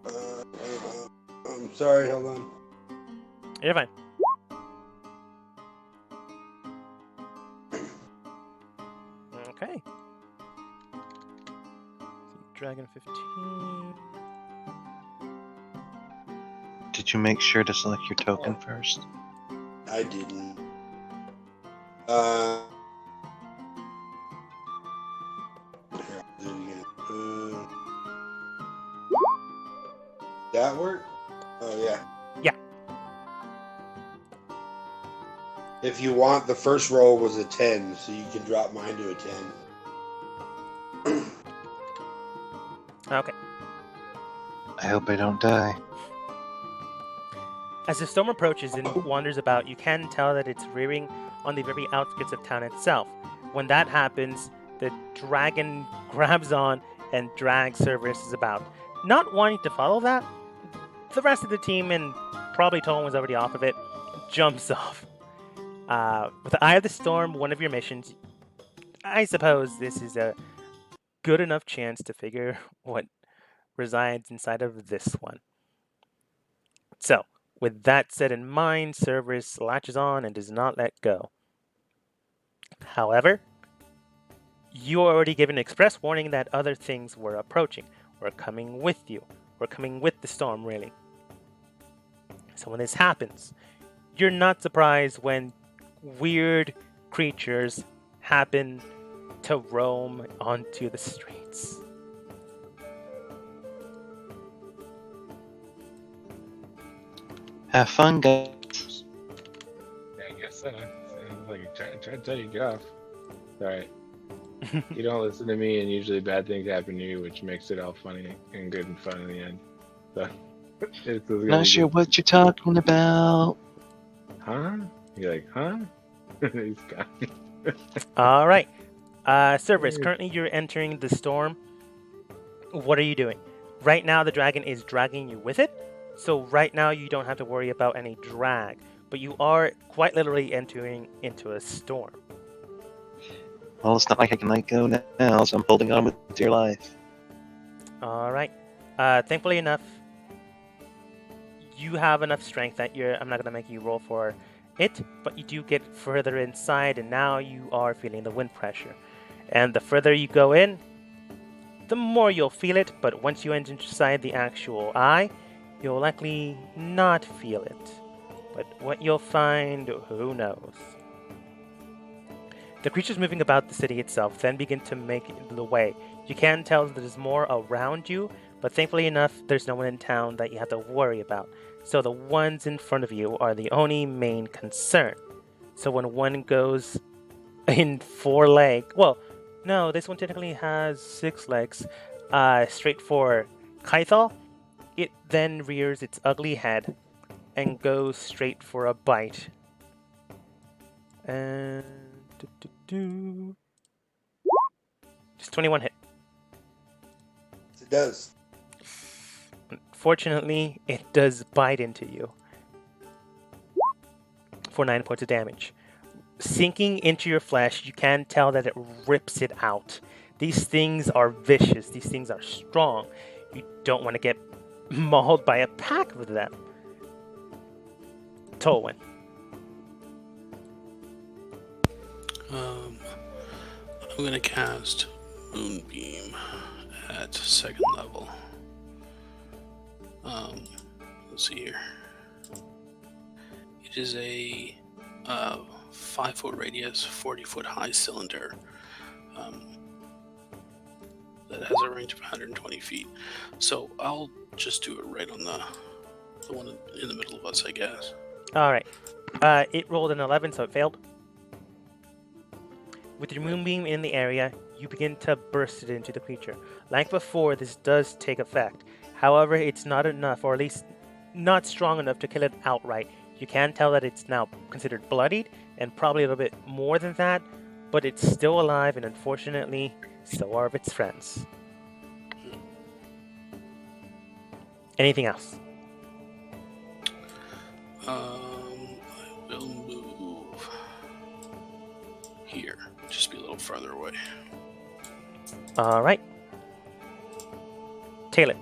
I'm sorry, hold on. You're fine. Okay. Dragon 15. Did you make sure to select your token first? I didn't. Here, I'll do it again. That work? Oh, yeah. Yeah. If you want, the first roll was a 10, so you can drop mine to a 10. Okay. I hope I don't die. As the storm approaches and wanders about, you can tell that it's rearing on the very outskirts of town itself. When that happens, the dragon grabs on and drags Cerberus about. Not wanting to follow that, the rest of the team, and probably Tolan was already off of it, jumps off. With the Eye of the Storm, one of your missions, I suppose this is a good enough chance to figure what resides inside of this one. So, with that said in mind, Cerberus latches on and does not let go. However, you were already given express warning that other things were approaching, were coming with you, were coming with the storm, really. So when this happens, you're not surprised when weird creatures happen to roam onto the streets. Have fun, guys. Yeah, I guess so. Sounds like you're trying to tell you to get off. Sorry. You don't listen to me, and usually bad things happen to you, which makes it all funny and good and fun in the end. So, it's gonna Not be sure good. what you're talking about. Huh? You're like, huh? He's gone. All right. Cerberus, currently you're entering the storm. What are you doing? Right now, the dragon is dragging you with it. So right now, you don't have to worry about any drag. But you are quite literally entering into a storm. Well, it's not like I can let go now, so I'm holding on with dear life. All right. Thankfully enough, you have enough strength that I'm not going to make you roll for it, but you do get further inside, and now you are feeling the wind pressure. And the further you go in, the more you'll feel it, but once you enter inside the actual eye, you'll likely not feel it. But what you'll find, who knows? The creatures moving about the city itself then begin to make the way. You can tell that there's more around you, but thankfully enough, there's no one in town that you have to worry about. So the ones in front of you are the only main concern. So when one goes in 4 legs, well, no, this one technically has 6 legs, straight for Kaithal, It then rears its ugly head and goes straight for a bite. And just 21 hit. It does. Fortunately, it does bite into you for 9 points of damage. Sinking into your flesh, you can tell that it rips it out. These things are vicious. These things are strong. You don't want to get mauled by a pack of them. Tolwyn. I'm gonna cast Moonbeam at 2nd level. Let's see here. It is a 5-foot radius, 40-foot high cylinder that has a range of 120 feet. So I'll just do it right on the one in the middle of us, I guess. All right. It rolled an 11, so it failed. With your moonbeam in the area, you begin to burst it into the creature. Like before, this does take effect. However, it's not enough, or at least not strong enough to kill it outright. You can tell that it's now considered bloodied, and probably a little bit more than that, but it's still alive, and unfortunately, so are its friends. Anything else? I will move here. Just be a little farther away. All right. Taylor.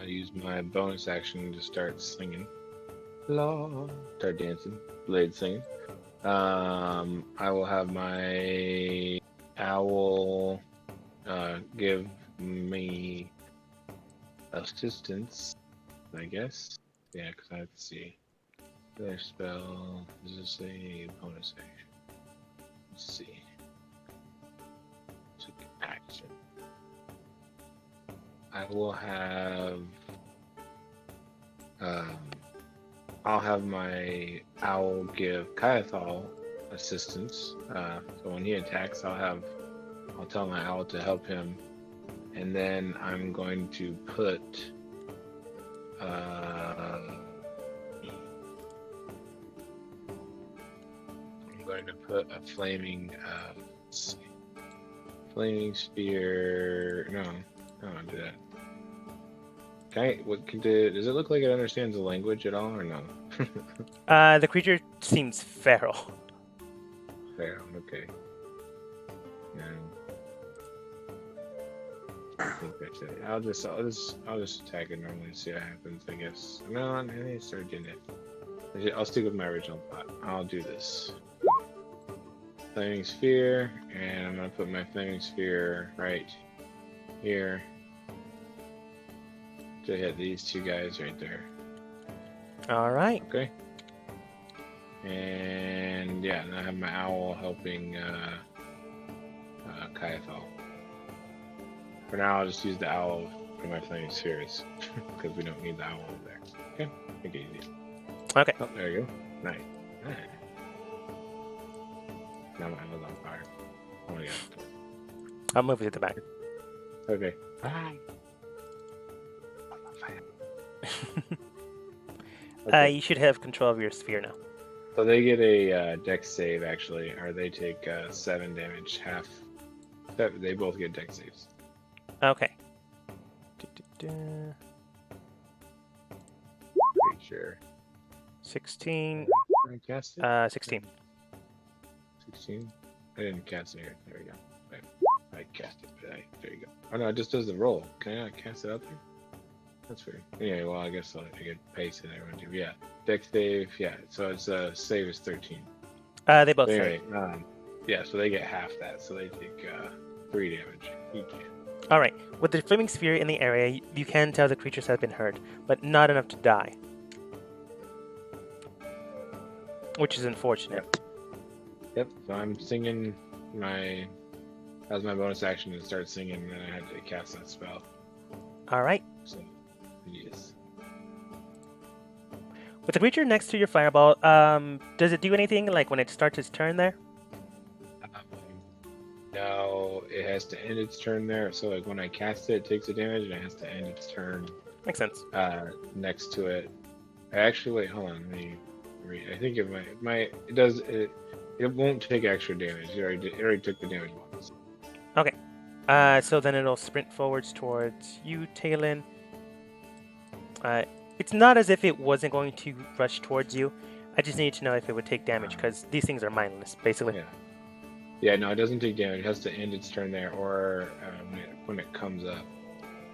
I use my bonus action to start singing. Start dancing, blade singing. I will have my owl give me assistance, I guess. Yeah, because I have to see. Their spell. Is this a bonus action? Let's see. It's an action. I will have. I'll have my owl give Kyathal assistance. So when he attacks, I'll tell my owl to help him, and then I'm going to put. I'm going to put a flaming. Let's see. Flaming spear. No, I don't do that. Does it look like it understands the language at all, or no? The creature seems feral. Fair, okay. No. I think that's it. I'll just attack it normally and see what happens, I guess. No, I need to start doing it. I'll stick with my original plot. I'll do this. Flaming sphere, and I'm gonna put my flaming sphere right here to hit these two guys right there. All right. Okay. And yeah, and I have my owl helping Kyathal. For now, I'll just use the owl for my flaming spheres because we don't need the owl over there. Okay, make it easy. Okay. Oh, there you go. Nice. Now my owl's on fire. Oh my god. I'll move it to the back. Okay. Bye. Okay. You should have control of your sphere now. So they get a dex save actually, or they take 7 damage, half. They both get dex saves. Okay. Pretty sure. 16. Did I cast it? 16. 16? I didn't cast it here. There we go. I cast it, but there you go. Oh no, it just does the roll. Can I not cast it out there? That's weird. Anyway, well, I guess I could paste it. Everyone do. Yeah. Dex save. Yeah. So it's save is 13. They both Anyway, save. yeah. So they get half that. So they take 3 damage each. All right. With the flaming sphere in the area, you can tell the creatures have been hurt, but not enough to die, which is unfortunate. Yep. So I'm singing that was my bonus action to start singing, and then I had to cast that spell. All right. So, yes. With the creature next to your fireball, does it do anything like when it starts its turn there? No, it has to end its turn there. So like when I cast it, it takes a damage, and it has to end its turn Makes sense. next to it. Actually, hold on. Let me read. I think it might. It does. It won't take extra damage. It already took the damage once. Okay. So then it'll sprint forwards towards you, Talon. It's not as if it wasn't going to rush towards you. I just need to know if it would take damage because these things are mindless, basically. Yeah. Yeah. No, it doesn't take damage. It has to end its turn there, or when it comes up,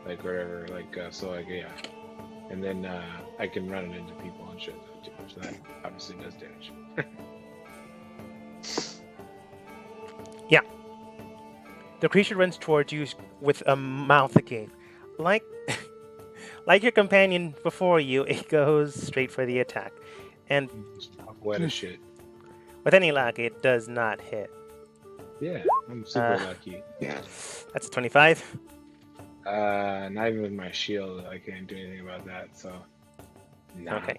like whatever. Like so, like yeah. And then I can run it into people and shit too. So that obviously does damage. Yeah. The creature runs towards you with a mouth agape. Like like your companion before you, it goes straight for the attack. And Wet as shit. with any luck, it does not hit. Yeah, I'm super lucky. Yeah. That's a 25. Not even with my shield, I can't do anything about that. So. Nah. Okay.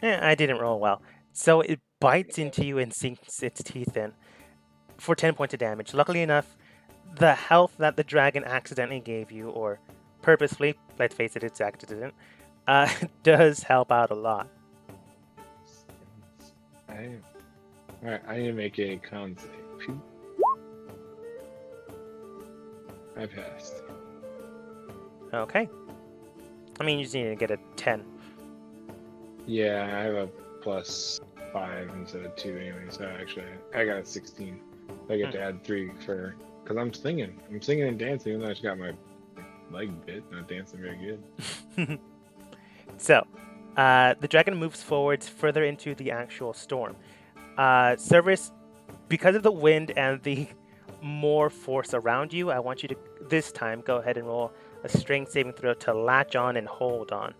I didn't roll well. So it bites into you and sinks its teeth in for 10 points of damage. Luckily enough, the health that the dragon accidentally gave you, or purposefully, let's face it, it's accident, does help out a lot. Alright, I need to make a con save. I passed. Okay. I mean, you just need to get a 10. Yeah, I have a +5 instead of 2 anyway, so actually I got a 16. I get to add 3 for because I'm singing and dancing, even though I just got my leg bit, not dancing very good. So, the dragon moves forwards further into the actual storm. Cerberus, because of the wind and the more force around you, I want you to this time go ahead and roll a strength saving throw to latch on and hold on.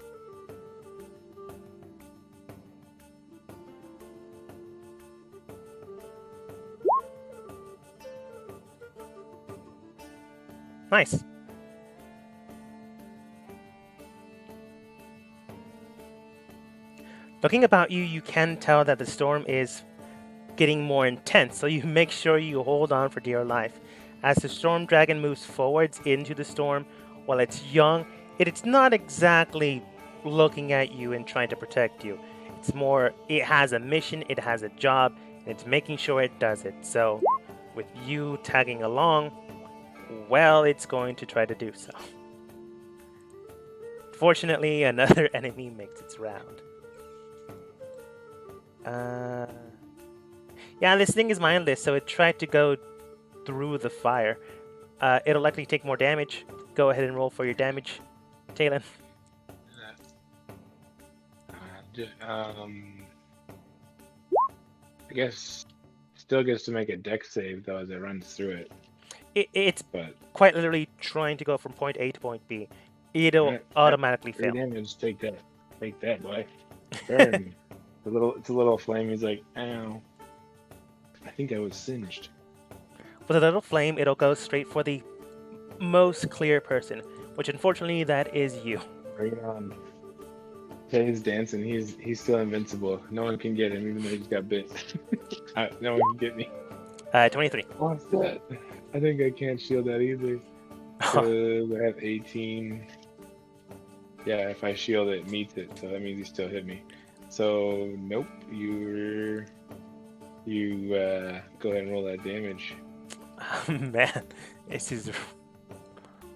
Nice. Looking about you, you can tell that the storm is getting more intense, so you make sure you hold on for dear life. As the storm dragon moves forwards into the storm, while it's young, it's not exactly looking at you and trying to protect you. It's more, it has a mission, it has a job, and it's making sure it does it. So, with you tagging along, well, it's going to try to do so. Fortunately, another enemy makes its round. Yeah, this thing is mindless, so it tried to go through the fire. It'll likely take more damage. Go ahead and roll for your damage, Talon. I guess still gets to make a dex save though as it runs through it. It's But quite literally trying to go from point A to point B. It'll automatically 3 fail. damage, take that, boy. Burn. It's a little flame. He's like, ow. I think I was singed. With a little flame, it'll go straight for the most clear person, which unfortunately that is you. Bring it on. Yeah, he's dancing. He's still invincible. No one can get him, even though he just got bit. No one can get me. 23. What's that? I think I can't shield that either. I have 18. Yeah, if I shield it, it meets it, so that means he still hit me. So nope, you go ahead and roll that damage. Man, this is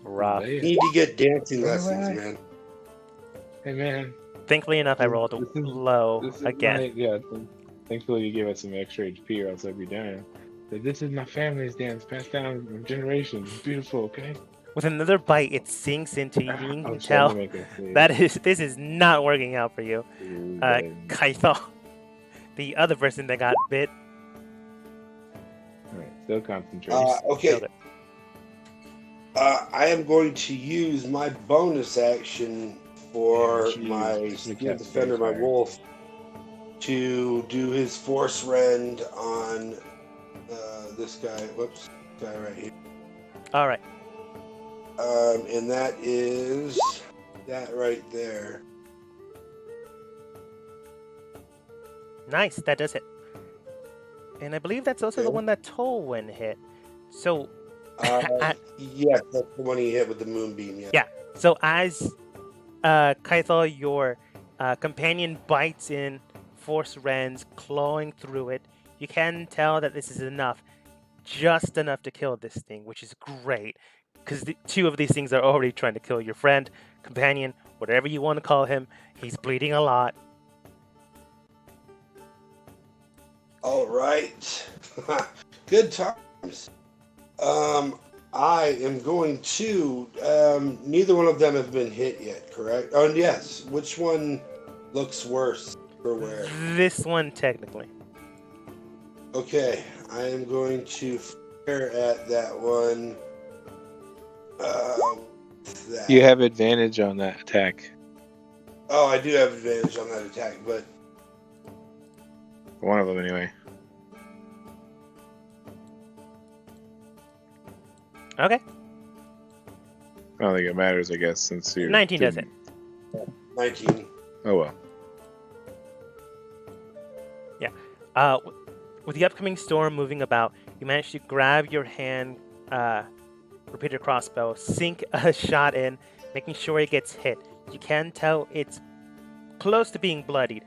rough. You need to get dancing lessons, man. Hey man. Thankfully enough, I rolled low again. Thankfully you gave us some extra HP, or else I'd be down. But this is my family's dance, passed down from generations. Beautiful, okay? With another bite, it sinks into you. You can tell this is not working out for you. Kaito, the other person that got bit. Alright, still concentrating. Okay. I am going to use my bonus action for my Steel Defender, my wolf, to do his Force Rend on this guy. Whoops, guy right here. All right. And that is that right there. Nice, that does hit. And I believe that's also the Okay. one that Tolwyn hit. So, a- Yes, that's the one he hit with the moonbeam. Yeah. yeah. So as Kaithal, your companion bites in, force rends, clawing through it. You can tell that this is enough, just enough to kill this thing, which is great. Because the two of these things are already trying to kill your friend, companion, whatever you want to call him. He's bleeding a lot. All right. Good times. I am going to. Neither one of them have been hit yet, correct? Oh, and yes. Which one looks worse for where? This one, technically. Okay, I am going to fire at that one. That. You have advantage on that attack. Oh, I do have advantage on that attack, but One of them, anyway. Okay. I don't think it matters, I guess, since you 19 does it. 19. Oh well. With the upcoming storm moving about, you manage to grab your hand, repeater crossbow, sink a shot in, making sure it gets hit. You can tell it's close to being bloodied.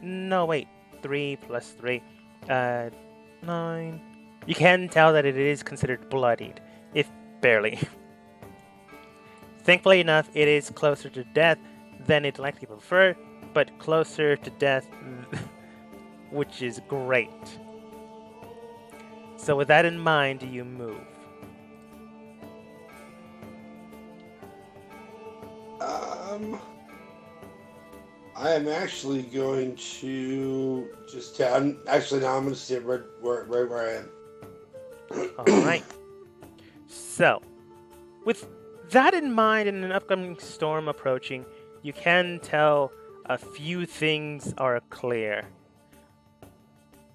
No, wait. 3 plus 3. 9. You can tell that it is considered bloodied, if barely. Thankfully enough, it is closer to death than it likely preferred, but closer to death, which is great. So with that in mind, do you move? I am actually going to just. Actually, now I'm going to sit right where I am. All right. So, with that in mind and an upcoming storm approaching, you can tell a few things are clear.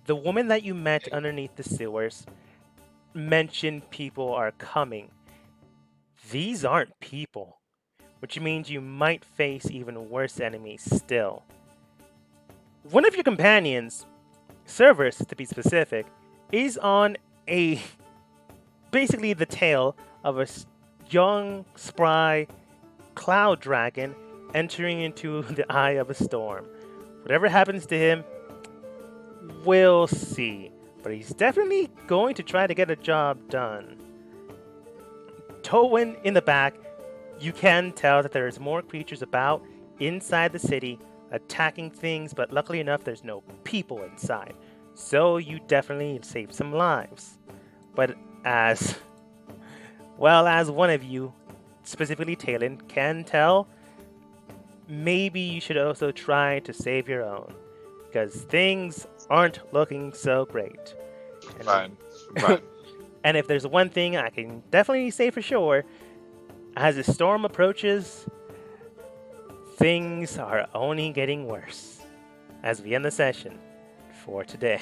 The woman that you met underneath the sewers mentioned people are coming. These aren't people, which means you might face even worse enemies still. One of your companions, Cerberus to be specific, is on a basically the tail of a young, spry cloud dragon entering into the eye of a storm. Whatever happens to him, we'll see. But he's definitely going to try to get a job done. Towin in the back, you can tell that there's more creatures about inside the city attacking things, but luckily enough, there's no people inside. So you definitely saved some lives. But as well as one of you, specifically Talon, can tell, maybe you should also try to save your own. Because things aren't looking so great. And Fine. Fine. and if there's one thing I can definitely say for sure, as the storm approaches, things are only getting worse. As we end the session for today.